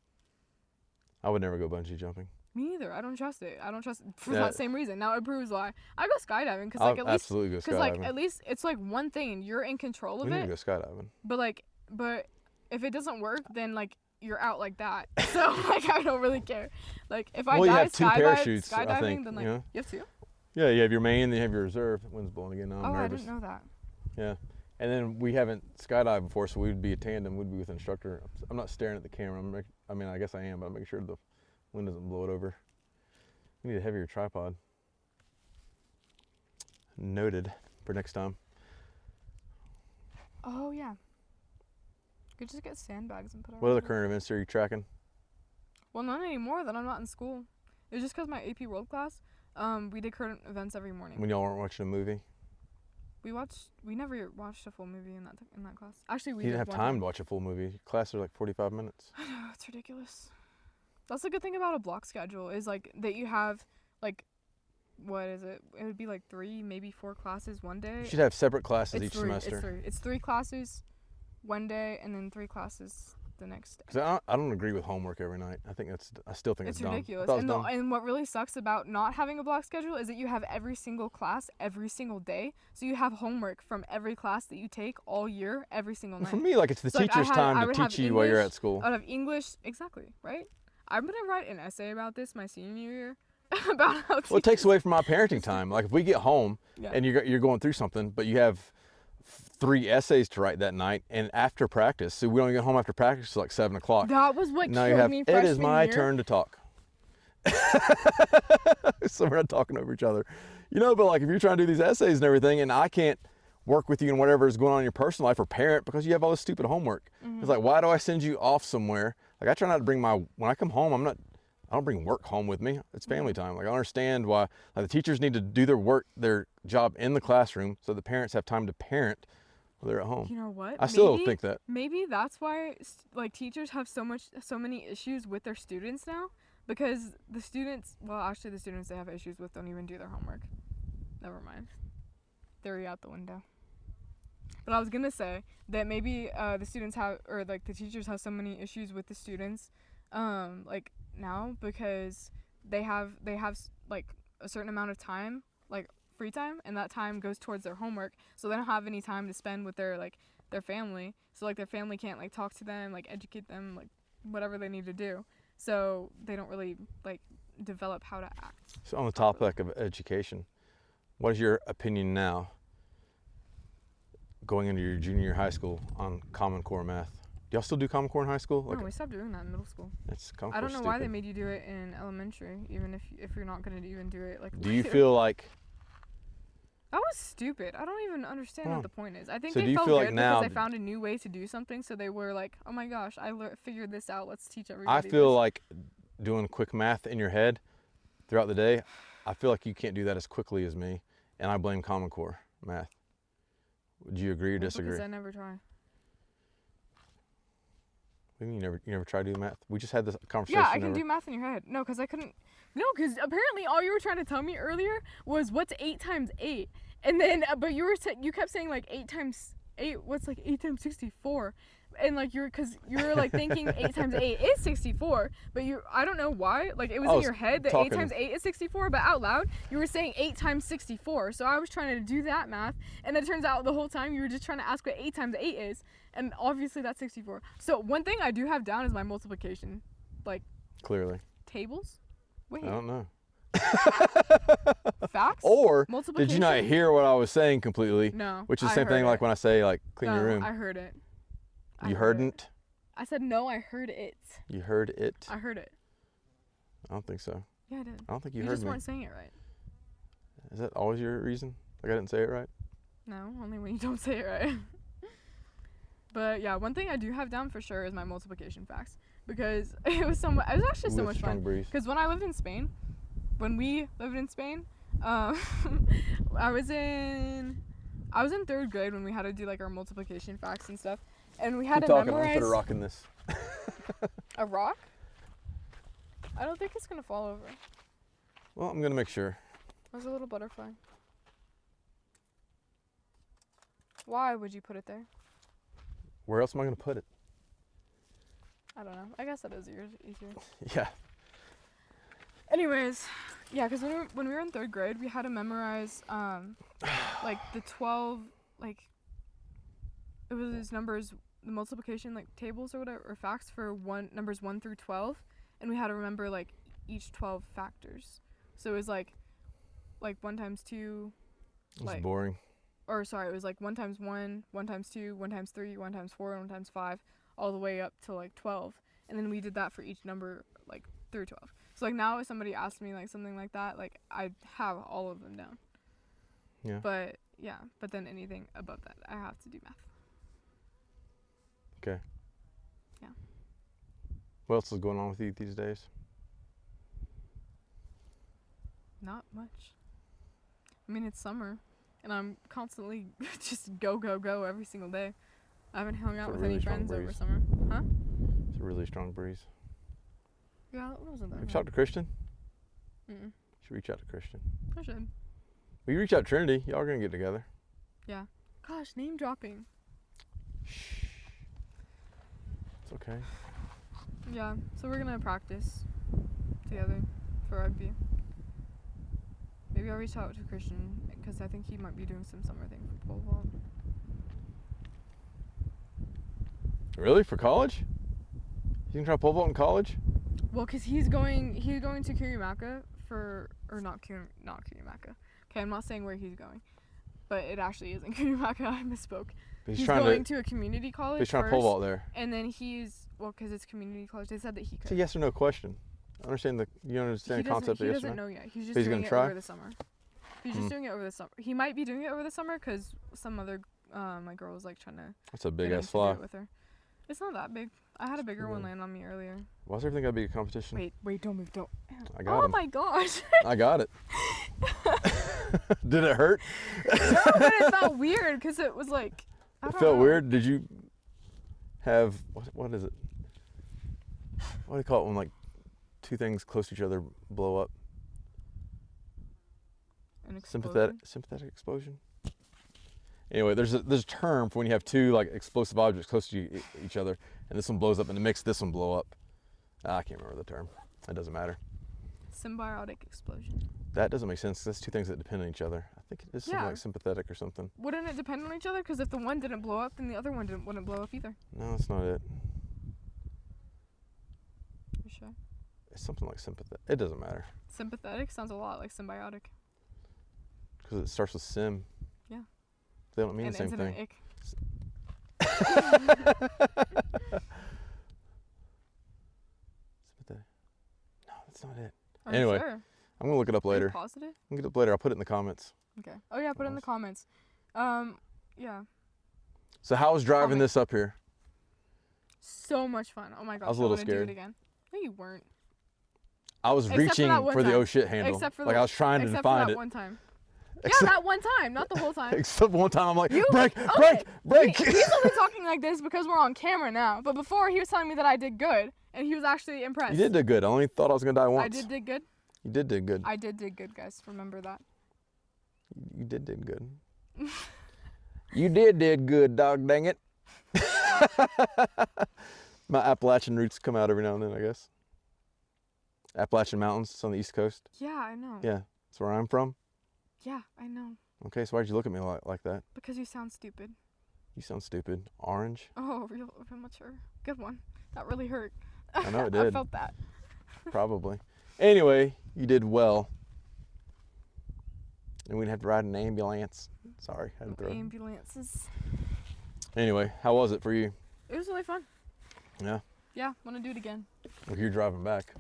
I would never go bungee jumping. Me either. I don't trust it. I don't trust it for Yeah. that same reason. Now it proves why. I go skydiving because like I'll at least absolutely go because like skydiving. at least it's like one thing you're in control of We need to it. go skydiving. But if it doesn't work, then like you're out like that. So like I don't really care. Like if I Well, you die have two parachutes, I skydiving, think, then like you know? you have two. Yeah, you have your main, then you have your reserve. The wind's blowing again now. I'm Oh, nervous. I didn't know that. Yeah. And then we haven't skydived before, so we'd be a tandem. We'd be with an instructor. I'm not staring at the camera. I mean, I guess I am, but I'm making sure the wind doesn't blow it over. We need a heavier tripod. Noted for next time. Oh yeah. Could just get sandbags and put it. What other around it. current events are you tracking? Well, not anymore. That I'm not in school. It was just because my AP World class. We did current events every morning. When y'all weren't watching a movie? We never watched a full movie in that class. Actually, we You didn't have one time to watch a full movie. Class are like 45 minutes. I know, it's ridiculous. That's the good thing about a block schedule is like that you have like, what is it? It would be like 3, maybe 4 classes one day. You should have separate classes It's each 3, semester. It's 3 classes one day and then 3 classes the next day. Because I don't agree with homework every night. I still think it's dumb. Ridiculous. I thought it was dumb. And what really sucks about not having a block schedule is that you have every single class every single day. So you have homework from every class that you take all year, every single night. For me, like, it's the So, like, teacher's I time would to have teach you while you're English, at school. I would have English, exactly, right? I'm going to write an essay about this my senior year about how Well, it takes away from my parenting time. Like, if we get home Yeah. and you're going through something, but you have 3 essays to write that night, and after practice, so we don't get home after practice till like 7 o'clock. That was what Now you killed have, me it freshman is my year. turn to talk. So we're not talking over each other. You know, but like if you're trying to do these essays and everything, and I can't work with you in whatever is going on in your personal life or parent because you have all this stupid homework. Mm-hmm. It's like, why do I send you off somewhere? Like, I try not to bring when I come home, I don't bring work home with me. It's family Mm-hmm. time. Like, I understand why like, the teachers need to do their job in the classroom so the parents have time to parent while they're at home. You know what? I still think that. Maybe that's why like teachers have so many issues with their students now, because the students they have issues with don't even do their homework. Never mind. Theory out the window. But I was gonna say that maybe the students have, or like the teachers have so many issues with the students, like now because they have like a certain amount of time like free time, and that time goes towards their homework, so they don't have any time to spend with their family. So like their family can't like talk to them, like educate them, like whatever they need to do. So they don't really like develop how to act. So on the topic of education, what is your opinion now, going into your junior year high school, on Common Core math? Do y'all still do Common Core in high school? No, we stopped doing that in middle school. It's Common I Core don't know why they made you do it in elementary, even if you're not gonna even do it like. Do you feel like that was stupid? I don't even understand what the point is. I think So do they you felt feel good like now because they found a new way to do something, so they were like, "Oh my gosh, figured this out. Let's teach everybody." I feel this. like doing quick math in your head throughout the day, I feel like you can't do that as quickly as me, and I blame Common Core math. Would you agree or disagree? Because I never try. What do you mean you never tried to do math? We just had this conversation. Yeah, I can do math in your head. No, because I couldn't. No, because apparently all you were trying to tell me earlier was what's 8 times 8, and then but you kept saying like 8 times 8. What's like 8 times 64? And like you're like thinking 8 times 8 is 64, but I don't know why, like it was in your head that 8 times 8 is 64, but out loud you were saying 8 times 64. So I was trying to do that math, and then it turns out the whole time you were just trying to ask what 8 times 8 is, and obviously that's 64. So one thing I do have down is my multiplication, like clearly tables. Wait, I don't know. Facts? Or did you not hear what I was saying completely? No. Which is the same thing like when I say like clean your room. I heard it. You heardn't? I said no, I heard it. You heard it? I heard it. I don't think so. Yeah, I did. I don't think you heard me. You just weren't saying it right. Is that always your reason? Like I didn't say it right? No, only when you don't say it right. But yeah, one thing I do have down for sure is my multiplication facts, because it was actually so much fun. Because when we lived in Spain, I was in 3rd grade when we had to do like our multiplication facts and stuff, and we had to memorize. I'm put a rock in this. A rock? I don't think it's gonna fall over. Well, I'm gonna make sure. There's a little butterfly. Why would you put it there? Where else am I gonna put it? I don't know. I guess that is easier. Yeah. Anyways, yeah, because when we were in 3rd grade, we had to memorize like the 12, like it was these numbers, the multiplication like tables or whatever, or facts for numbers 1 through 12, and we had to remember like each 12 factors. So it was like 1 times 2. It's boring. Or sorry, it was like 1 times 1, 1 times 2, 1 times 3, 1 times 4, 1 times 5, all the way up to like 12, and then we did that for each number like through 12. So like now if somebody asked me like something like that, like I have all of them down. Yeah. But then anything above that, I have to do math. Okay. Yeah. What else is going on with you these days? Not much. I mean, it's summer, and I'm constantly just go every single day. I haven't hung out with any friends over summer. Huh? It's a really strong breeze. Yeah, it wasn't that. Reach out to Christian? Mm-mm. You should reach out to Christian. I should. Well, you reach out to Trinity. Y'all are going to get together. Yeah. Gosh, name dropping. Shh. It's okay. Yeah, so we're going to practice together for rugby. Maybe I'll reach out to Christian, because I think he might be doing some summer thing for pole vault. Really? For college? You can try pole vault in college? Well, because he's going to Curimaca or not Curimaca. Okay, I'm not saying where he's going, but it actually isn't Curimaca. I misspoke. He's going to a community college. He's trying to pole vault there. And then because it's community college, they said that he could. It's a yes or no question. You understand the concept of yes or no? He doesn't know yet. He's just doing it over the summer. He's just doing it over the summer. He might be doing it over the summer because some other my girl was like trying to. That's a big ass fly. With her. It's not that big. I had a bigger one land on me earlier. Why's everything gotta be a competition? Wait, don't move, don't. I got him. Oh my gosh. I got it. Did it hurt? No, but it felt weird because it was like. It felt weird. Did you have what is it? What do you call it when like two things close to each other blow up? An explosion? Sympathetic explosion. Anyway, there's a term for when you have two like explosive objects close to each other, and this one blows up, and it makes this one blow up. I can't remember the term. It doesn't matter. Symbiotic explosion. That doesn't make sense. That's two things that depend on each other. I think it is something Yeah. like sympathetic or something. Wouldn't it depend on each other? Because if the one didn't blow up, then the other one wouldn't blow up either. No, that's not it. You sure? It's something like sympathetic. It doesn't matter. Sympathetic sounds a lot like symbiotic. Because it starts with sim. Yeah. They don't mean And the same ends in an thing. ick. Sympathetic. No, that's not it. Are you Anyway, sure? I'm going to look it up Are you later. positive? I'm going to look it up later. I'll put it in the comments. Okay. Oh yeah, put it in the comments. Yeah. So how was driving Comment. this up here? So much fun. Oh my gosh. I was a little wanna scared. Do it again. No, you weren't. I was Except for reaching that one for the time. oh shit handle. Except for Like the- I was trying to Except for find that it. one time. Except, Yeah, that one time, not the whole time. except one time I'm like, You- break, okay, break, break. He's only talking like this because we're on camera now. But before he was telling me that I did good, and he was actually impressed. You did good. I only thought I was going to die once. I did good. You did good. I did good, guys. Remember that. You did good. You did good, dog dang it. My Appalachian roots come out every now and then, I guess. Appalachian Mountains, it's on the East Coast. Yeah, I know. Yeah, that's where I'm from. Yeah, I know. Okay, so why'd you look at me like that? Because you sound stupid. You sound stupid. Orange? Oh, real immature. Good one. That really hurt. I know it I did. felt that. Probably. Anyway, you did well. And we didn't have to ride an ambulance. Sorry, I had to throw. Ambulances. Anyway, how was it for you? It was really fun. Yeah? Yeah, want to do it again. Well, you're driving back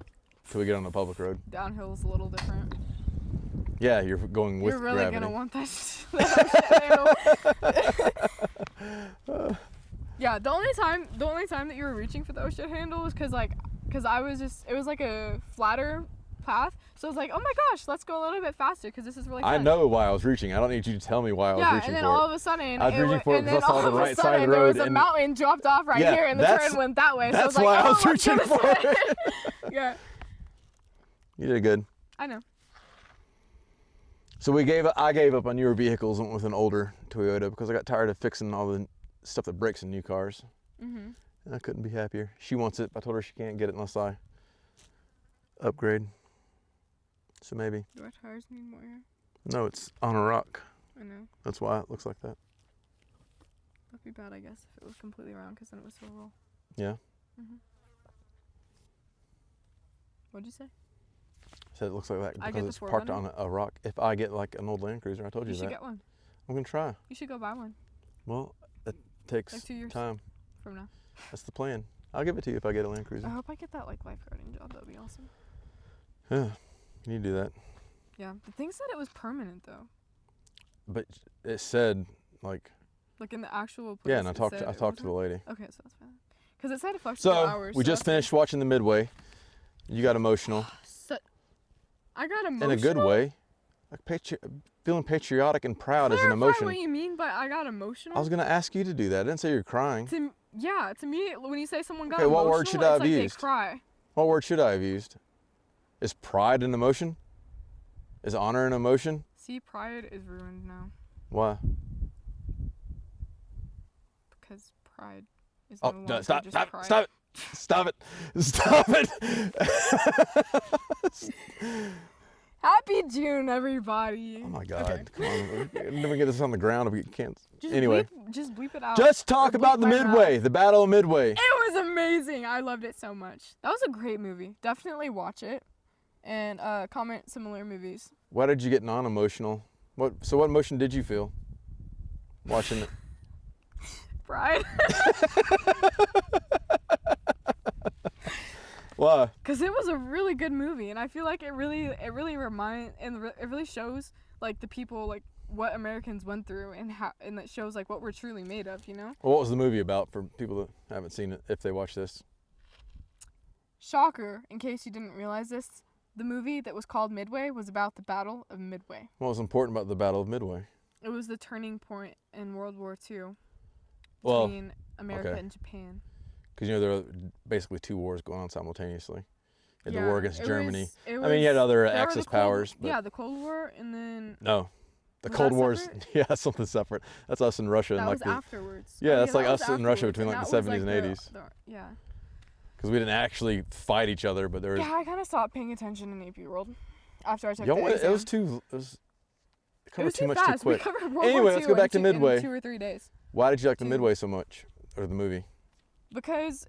till we get on the public road. Downhill's a little different. Yeah, you're going with You're really gravity. gonna want that handle. Yeah, the only time that you were reaching for the oh shit handle was because it was like a flatter path, so I was like, oh my gosh, let's go a little bit faster because this is really fun. I know why I was reaching. I don't need you to tell me why I was reaching and then for all it. of a sudden, I was reaching for it and because I then saw the all of a right side of the sudden, there road was a and- mountain dropped off right Yeah, here, and the that's- turn went that way. So I was that's why like, I oh, was let's reaching go this for way. it. Yeah, You did good. I know. So I gave up on newer vehicles and went with an older Toyota because I got tired of fixing all the stuff that breaks in new cars. Mhm. And I couldn't be happier. She wants it. I told her she can't get it unless I upgrade. So maybe. Do our tires need more air? No, it's on a rock. I know. That's why it looks like that. That'd be bad, I guess, if it was completely round, because then it would still roll. Yeah. Mhm. What'd you say? I said it looks like that I get because the it's parked 4Runner? on a rock. If I get like an old Land Cruiser, I told you, You should that. get one. I'm going to try. You should go buy one Well, it takes Like 2 years. time. from now. That's the plan. I'll give it to you if I get a Land I Cruiser. hope I get that like lifeguarding job. That'd be awesome. Yeah, you need to do that. Yeah. The thing said it was permanent though. But it said like, Like in the actual place. yeah, and I it talked said to it the wasn't? lady. Okay, so that's fine. Because it said it flexible So hours. we so just that's finished watching the Midway. You got emotional good. So, I got emotional. in a good way. Like feeling patriotic and proud is an Clarify emotion. what you mean by I got emotional. I was gonna ask you to do that. I didn't say you're crying. To me, when you say someone got Okay, emotional, what word should it's I have like used? they cry. What word should I have used? Is pride an emotion? Is honor an emotion? See, pride is ruined now Why? because pride is Oh, no no, longer stop! just Stop! pride. Stop it! Stop it! Stop it! Happy June, everybody. Oh my God! Okay. Come on, we're never get this on the ground if we can't. Just Anyway, just bleep it out. just talk Or about the bleep my Midway, mouth. the Battle of Midway. It was amazing. I loved it so much. That was a great movie. Definitely watch it, and comment similar movies. Why did you get non-emotional? So what emotion did you feel watching it? Pride. Why? Because it was a really good movie, and I feel like it really shows like the people, like what Americans went through, and that shows like what we're truly made of, you know. Well, what was the movie about for people that haven't seen it, if they watch this? Shocker, in case you didn't realize this, the movie that was called Midway was about the Battle of Midway. What was important about the Battle of Midway? It was the turning point in World War II Well, between America okay. and Japan. because there were basically two wars going on simultaneously. You had the Yeah, war against it Germany. was- I mean, you had other there were Axis the Cold- powers. But Yeah, the Cold War, and then no, the Was Cold that War's separate? yeah, that's something separate. That's us and Russia, that and like was the afterwards. yeah, that's that like was us and Russia afterwards, between and like the that was, 70s and like, 80s. Yeah. Because we didn't actually fight each other, but there was. Yeah, I kind of stopped paying attention in AP World after I took Y'all the went- exam. it was too. It was It covered was too too much fast. too quick. We covered World Anyway, War let's II go back to in Midway. 2 or 3 days. Why did you like the Two. Midway so much, or the movie? Because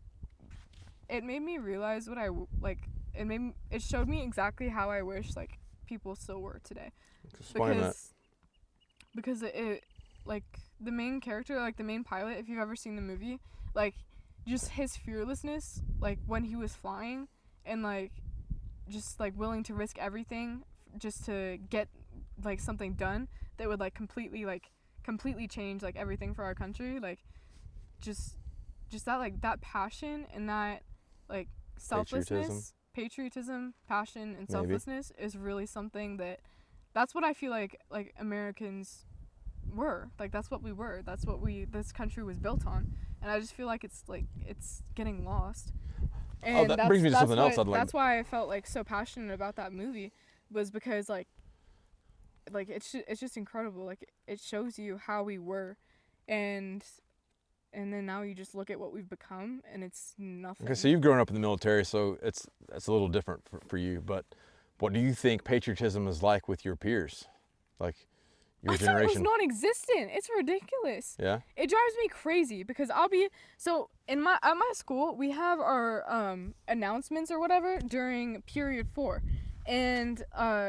it made me realize what it showed me exactly how I wish like people still were today. Explain that. Because it like the main character, like the main pilot, if you've ever seen the movie, like just his fearlessness, like when he was flying, and like just like willing to risk everything just to get like something done that would like completely change like everything for our country, like just that passion and that like selflessness, patriotism, passion, and selflessness is really something that's what I feel like Americans were. Like that's what we were. That's what this country was built on. And I just feel like it's getting lost. And that brings me to something else I'd like. That's why I felt like so passionate about that movie, was because like it's just incredible. Like it shows you how we were, and then now you just look at what we've become, and it's nothing. Okay, so you've grown up in the military, so that's a little different for you. But what do you think patriotism is like with your peers, like your I generation? thought it was non-existent. It's ridiculous. Yeah. It drives me crazy because at my school we have our announcements or whatever during period 4, and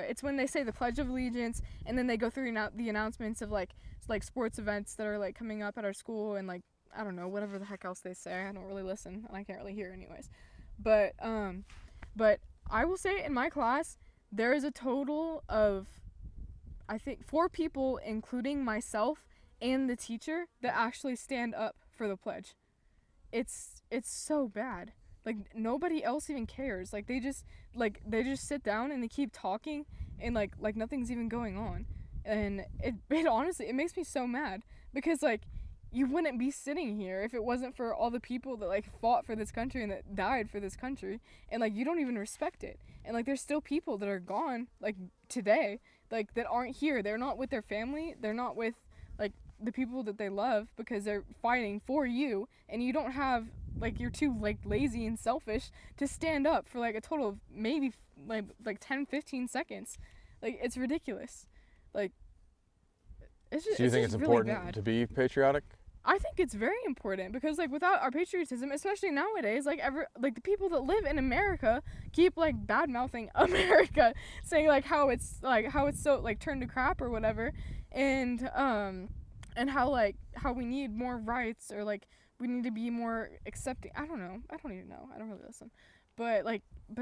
it's when they say the Pledge of Allegiance, and then they go through the announcements of like sports events that are like coming up at our school, and like I don't know, whatever the heck else they say. I don't really listen and I can't really hear anyways. But I will say in my class there is a total of I think 4 people, including myself and the teacher, that actually stand up for the pledge. It's so bad. Like nobody else even cares. Like they just sit down and they keep talking, and like nothing's even going on. And it honestly, it makes me so mad, because like you wouldn't be sitting here if it wasn't for all the people that like fought for this country and that died for this country, and like you don't even respect it. And like there's still people that are gone like today, like that aren't here. They're not with their family. They're not with like the people that they love, because they're fighting for you, and you don't have like, you're too like lazy and selfish to stand up for like a total of maybe like 10-15 seconds. Like it's ridiculous. Like it's just, So you think it's really important bad. to be patriotic? I think it's very important, because like without our patriotism, especially nowadays, like the people that live in America keep like bad mouthing America, saying like how it's so like turned to crap or whatever, and how we need more rights, or like we need to be more accepting. I don't know. I don't even know. I don't really listen. But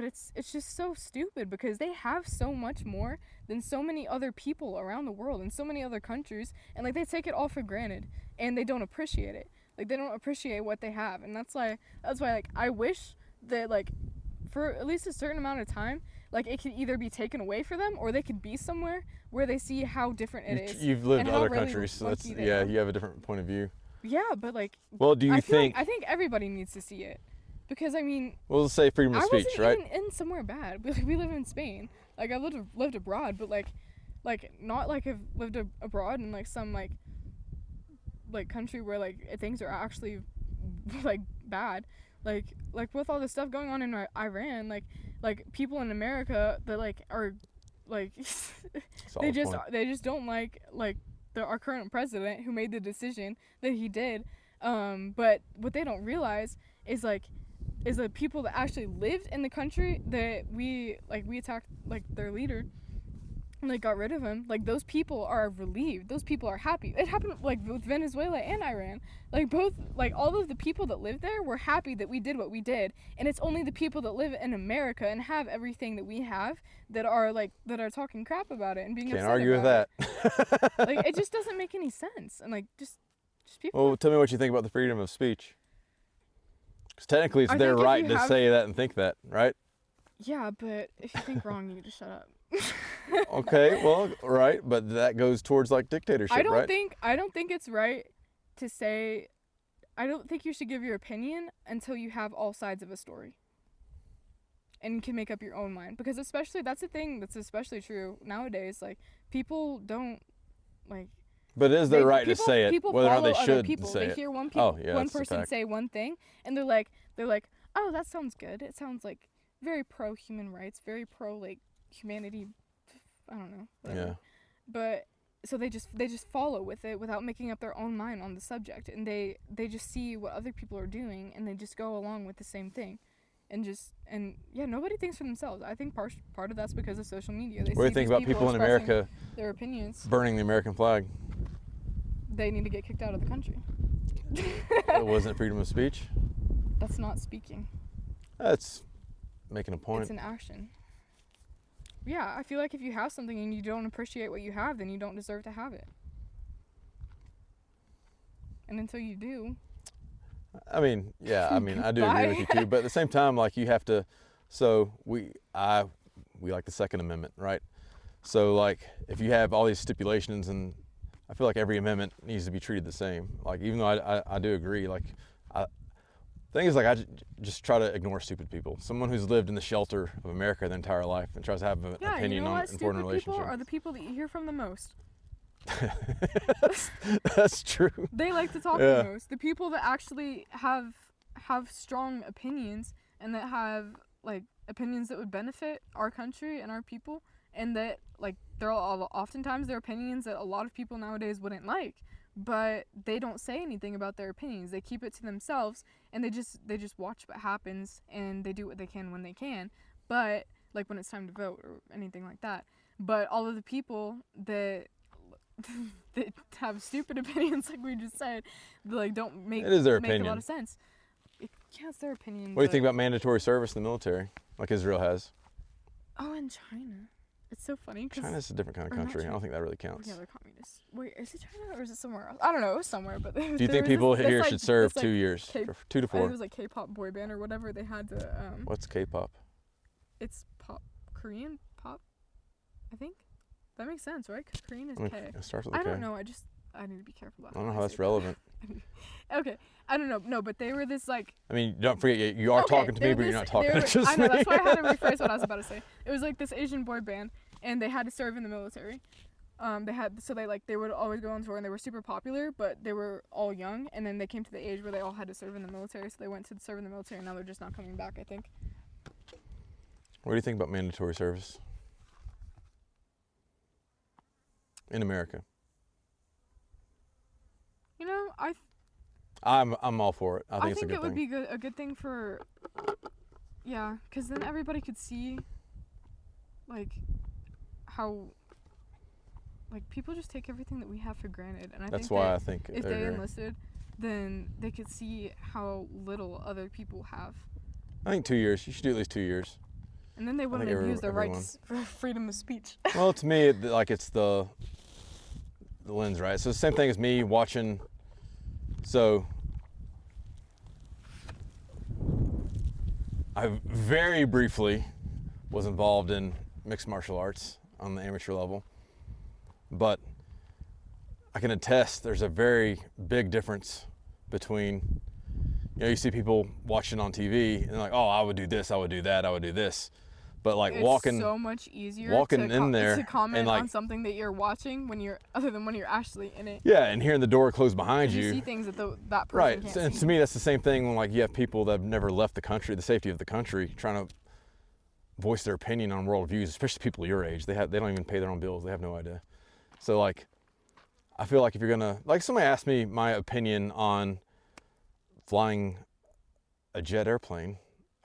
it's just so stupid, because they have so much more than so many other people around the world and so many other countries, and like they take it all for granted, and they don't appreciate it. Like they don't appreciate what they have, and that's why like I wish that like for at least a certain amount of time, like it could either be taken away for them, or they could be somewhere where they see how different it is. You've lived in how other really countries, so that's lucky they yeah, are. you have a different point of view. Yeah, but like, Well, do you I think? I think everybody needs to see it, because I mean, Well, let's say freedom of I speech, wasn't right? even in somewhere bad. We live in Spain. Like I lived abroad, but like not like I've lived abroad in like some like country where like things are actually like bad. Like with all the stuff going on in Iran, like people in America that like are like they just don't like our current president, who made the decision that he did. But what they don't realize is the people that actually lived in the country that we attacked, like their leader, and like got rid of him. Like those people are relieved. Those people are happy. It happened like with Venezuela and Iran. Like both, like all of the people that lived there were happy that we did what we did. And it's only the people that live in America and have everything that we have that are talking crap about it and being Can't upset argue with about that. it. Like it just doesn't make any sense. And like just people. Well, tell me what you think about the freedom of speech. Because technically, it's I their think if right you to have- say that and think that, right? Yeah, but if you think wrong, you just shut up. Okay, well, right, but that goes towards like dictatorship, I don't right? think it's right to say. I don't think you should give your opinion until you have all sides of a story, and you can make up your own mind. Because especially that's the thing that's especially true nowadays. Like people don't like. But it is their right to say it, whether or not they should say They it. hear one that's a person fact. say one thing, and they're like, oh, that sounds good. It sounds like very pro human rights, very pro like humanity. I don't know. Whatever. Yeah. But so they just follow with it without making up their own mind on the subject, and they just see what other people are doing and they just go along with the same thing, and nobody thinks for themselves. I think part of that's because of social media. What do you think about people in America their opinions? burning the American flag? They need to get kicked out of the country. It wasn't freedom of speech. That's not speaking. That's making a point. It's an action. Yeah, I feel like if you have something and you don't appreciate what you have, then you don't deserve to have it. And until you do. I mean, yeah, I do agree with you too, but at the same time, like, you have to, so we like the Second Amendment, right? So, like, if you have all these stipulations, and I feel like every amendment needs to be treated the same. Like, even though I do agree, like, the thing is, like, I just try to ignore stupid people. Someone who's lived in the shelter of America their entire life and tries to have an opinion on important relationships. People are the people that you hear from the most. That's true. They like to talk the most. The people that actually have strong opinions and that have, like, opinions that would benefit our country and our people, and that, like, oftentimes they're opinions that a lot of people nowadays wouldn't like, but they don't say anything about their opinions. They keep it to themselves, and they just watch what happens, and they do what they can when they can. But, like, when it's time to vote or anything like that. But all of the people that have stupid opinions, like we just said, like, don't make it is their make opinion. A lot of sense. It's their opinion. What do you think about mandatory service in the military, like Israel has? Oh, in China. It's so funny. China's a different kind of country. I don't think that really counts. Yeah, they're communists. Wait, is it China or is it somewhere else? I don't know. It was somewhere. But do you think people here should serve 2 years? 2 to 4? It was like K-pop boy band or whatever. They had to. What's K-pop? It's pop. Korean pop, I think. That makes sense, right? Because Korean is K. It starts with a K. I don't know. I need to be careful about I don't know how that's relevant. Okay. I don't know. No, but they were this, like... I mean, don't forget, you are talking to me, but you're not talking to just me. I know, that's why I had to rephrase what I was about to say. It was like this Asian boy band, and they had to serve in the military. They would always go on tour, and they were super popular, but they were all young, and then they came to the age where they all had to serve in the military, so they went to serve in the military, and now they're just not coming back, I think. What do you think about mandatory service in America? You know, I'm all for it. I think it's a good thing. it would be a good thing for, yeah, because then everybody could see, like, how, like, people just take everything that we have for granted, and that's why I think if they enlisted, then they could see how little other people have. I think 2 years. You should do at least 2 years. And then they wouldn't abuse their rights for freedom of speech. Well, to me, it's the lens, right? So the same thing as me watching. So I very briefly was involved in mixed martial arts on the amateur level, but I can attest there's a very big difference between, you see people watching on TV and like, oh, I would do this, I would do that, I would do this. But like it's so much easier to comment on something that you're watching other than when you're actually in it. Yeah, and hearing the door close behind you. You see things that that person right. can't see. And to me, that's the same thing when, like, you have people that have never left the country, the safety of the country, trying to voice their opinion on world views, especially people your age. They don't even pay their own bills. They have no idea. So, like, I feel like if you're gonna, like, somebody asked me my opinion on flying a jet airplane.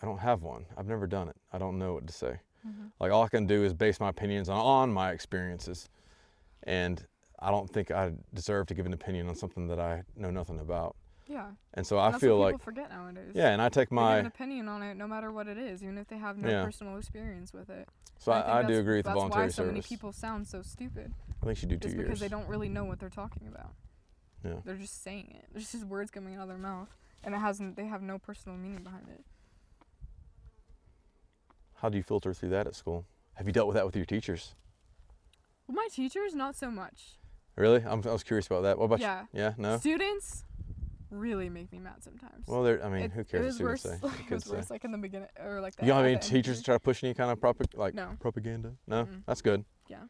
I don't have one. I've never done it. I don't know what to say. Mm-hmm. Like, all I can do is base my opinions on my experiences. And I don't think I deserve to give an opinion on something that I know nothing about. Yeah. And so I feel like people forget nowadays. Yeah, and I take they give an opinion on it no matter what it is, even if they have no personal experience with it. So I do agree with the voluntary service. That's why so many people sound so stupid. I think you should do 2 years. Because they don't really know what they're talking about. Yeah. They're just saying it. There's just words coming out of their mouth, and they have no personal meaning behind it. How do you filter through that at school? Have you dealt with that with your teachers? Well, my teachers, not so much. Really? I was curious about that. What about you? Yeah, no? Students really make me mad sometimes. Well, who cares what students say? It was worse, like, in the beginning, or like the You don't have any teachers that try to push any kind of propaganda? No? Mm-mm. That's good. Yeah.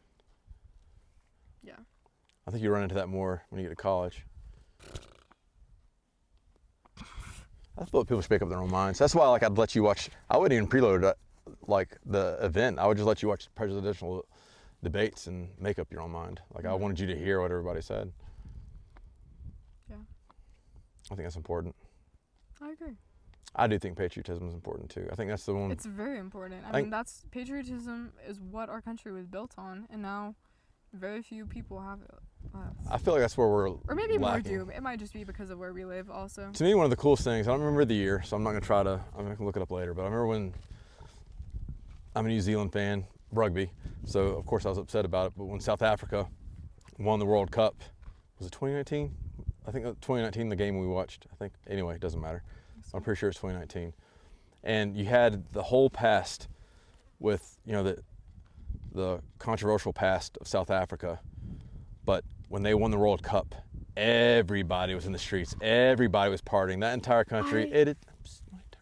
Yeah. I think you run into that more when you get to college. I feel like people should make up their own minds. That's why, like, I'd let you watch. I wouldn't even preload like the event. I would just let you watch presidential debates and make up your own mind. Like I wanted you to hear what everybody said. Yeah. I think that's important. I agree. I do think patriotism is important too. I think that's the one. It's very important. I mean, that's patriotism is what our country was built on, and now very few people have it left. I feel like that's where we're Or maybe lacking. more do. It might just be because of where we live also. To me, one of the coolest things, I don't remember the year, so I'm not going to try to, I'm going to look it up later, but I remember when, I'm a New Zealand fan, rugby, so of course I was upset about it, but when South Africa won the World Cup, was it 2019? I think 2019, the game we watched, I think, anyway, it doesn't matter. I'm pretty sure it's 2019. And you had the whole past with, you know, the controversial past of South Africa, but when they won the World Cup, everybody was in the streets. Everybody was partying. That entire country.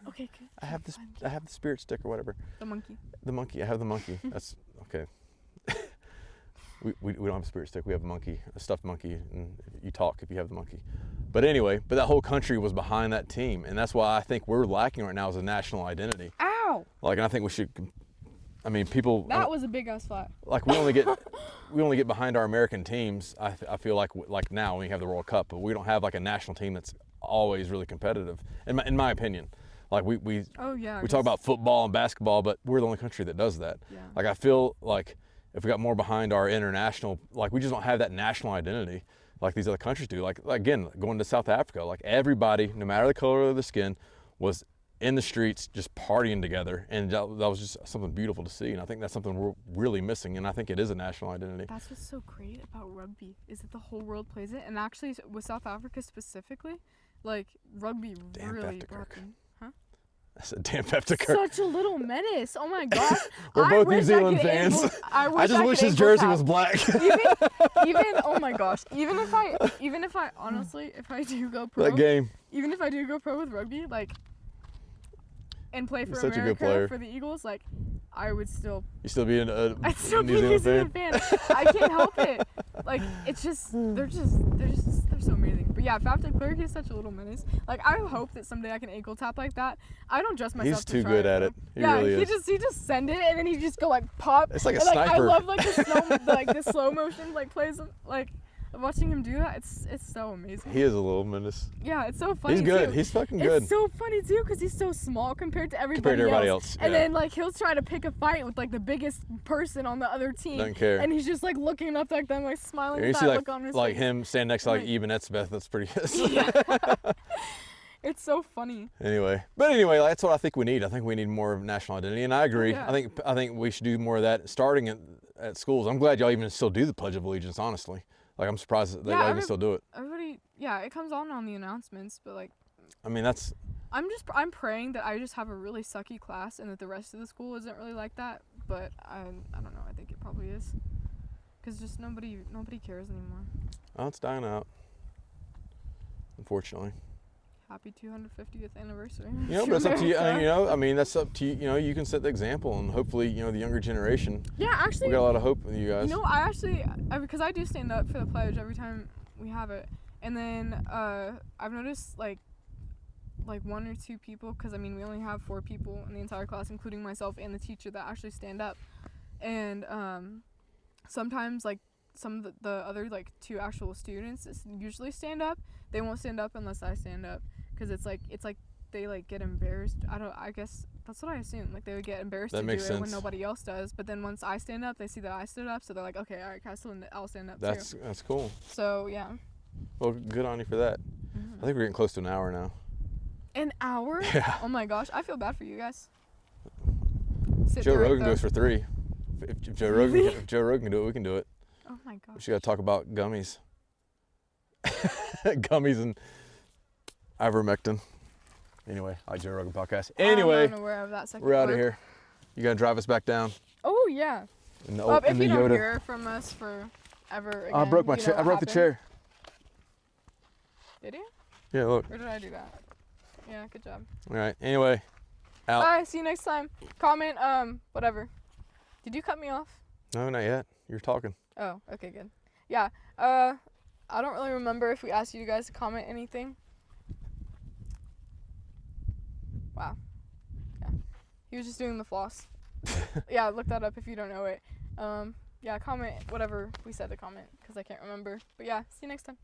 Okay. I have the spirit stick or whatever. The monkey. The monkey. I have the monkey. That's okay. we don't have a spirit stick. We have a monkey, a stuffed monkey, and you talk if you have the monkey. But anyway, that whole country was behind that team, and that's why I think we're lacking right now as a national identity. Ow! Like, and I think we should. I mean, people. That was a big ass flat. Like we only get behind our American teams. I feel like now when we have the World Cup, but we don't have like a national team that's always really competitive. In my opinion, like we talk about football and basketball, but we're the only country that does that. Yeah. Like I feel like if we got more behind our international, like we just don't have that national identity like these other countries do. Like again, going to South Africa, like everybody, no matter the color of the skin, was in the streets just partying together, and that was just something beautiful to see, and I think that's something we're really missing, and I think it is a national identity. That's what's so great about rugby, is that the whole world plays it, and actually with South Africa specifically, like rugby really brought them. Huh? I said, damn Pep de Klerk. Such a little menace. Oh my gosh. We're both New Zealand fans. I just wish his jersey was black. even oh my gosh, even if I honestly, if I do go pro, that game. Even if I do go pro with rugby, like, and play for Such America, a good player. for the Eagles, like, I would still. You still be I'd still New be a New Zealand Zealand fan. I can't help it. Like, it's just they're so amazing. But yeah, Pep de Klerk is such a little menace. Like, I hope that someday I can ankle tap like that. I don't trust myself. He's to too try good at it. He really is. He just send it and then he just go like pop. It's like a and, sniper. I love like the slow motion like plays like. Watching him do that, it's so amazing. He is a little menace. Yeah, it's so funny. He's good. Too. He's fucking good. It's so funny too because he's so small compared to everybody else. And then like he'll try to pick a fight with like the biggest person on the other team. Doesn't care. And he's just like looking up at them, like smiling. You with see that like look on his like face. him standing next to like Eben Etzbeth. That's pretty good. Yeah. It's so funny. Anyway, that's what I think we need. I think we need more of national identity, and I agree. Yeah. I think we should do more of that starting at schools. I'm glad y'all even still do the Pledge of Allegiance. Honestly, like I'm surprised that y'all even still do it. Everybody, it comes on the announcements, but like. I mean, that's. I'm praying that I just have a really sucky class and that the rest of the school isn't really like that. But I don't know. I think it probably is. Cause just nobody cares anymore. Oh, it's dying out. Unfortunately. Happy 250th anniversary. You know, but it's up to you. I mean, that's up to you. You know, you can set the example, and hopefully, the younger generation. Yeah, actually. We got a lot of hope in you guys. You know, because I do stand up for the pledge every time we have it, and then I've noticed like one or two people, because I mean we only have 4 people in the entire class, including myself and the teacher, that actually stand up, and sometimes like some of the other like 2 actual students usually stand up. They won't stand up unless I stand up. Because it's like they like get embarrassed. I guess that's what I assume. Like they would get embarrassed to do it when nobody else does. But then once I stand up, they see that I stood up, so they're like, okay, all right, I'll stand up too. That's cool. So yeah. Well, good on you for that. I think we're getting close to an hour now. An hour? Yeah. Oh my gosh, I feel bad for you guys. Joe Rogan goes for 3. If Joe Rogan can do it, we can do it. Oh my gosh. We just gotta talk about gummies. Gummies and ivermectin. Anyway, I like Joe Rogan podcast. Anyway, I'm unaware of that second we're out word. of here. You gotta drive us back down. Oh yeah. In the, if in the you Yoda. don't hear from us for ever again. I broke my chair. I broke the chair. Did you? Yeah, look. Or did I do that? Yeah, good job. All right. Anyway, out. Bye. See you next time. Comment. Whatever. Did you cut me off? No, not yet. You're talking. Oh, okay, good. Yeah. I don't really remember if we asked you guys to comment anything. Wow. Yeah. He was just doing the floss. Yeah, look that up if you don't know it. yeah, comment whatever we said to comment because I can't remember. But yeah, see you next time.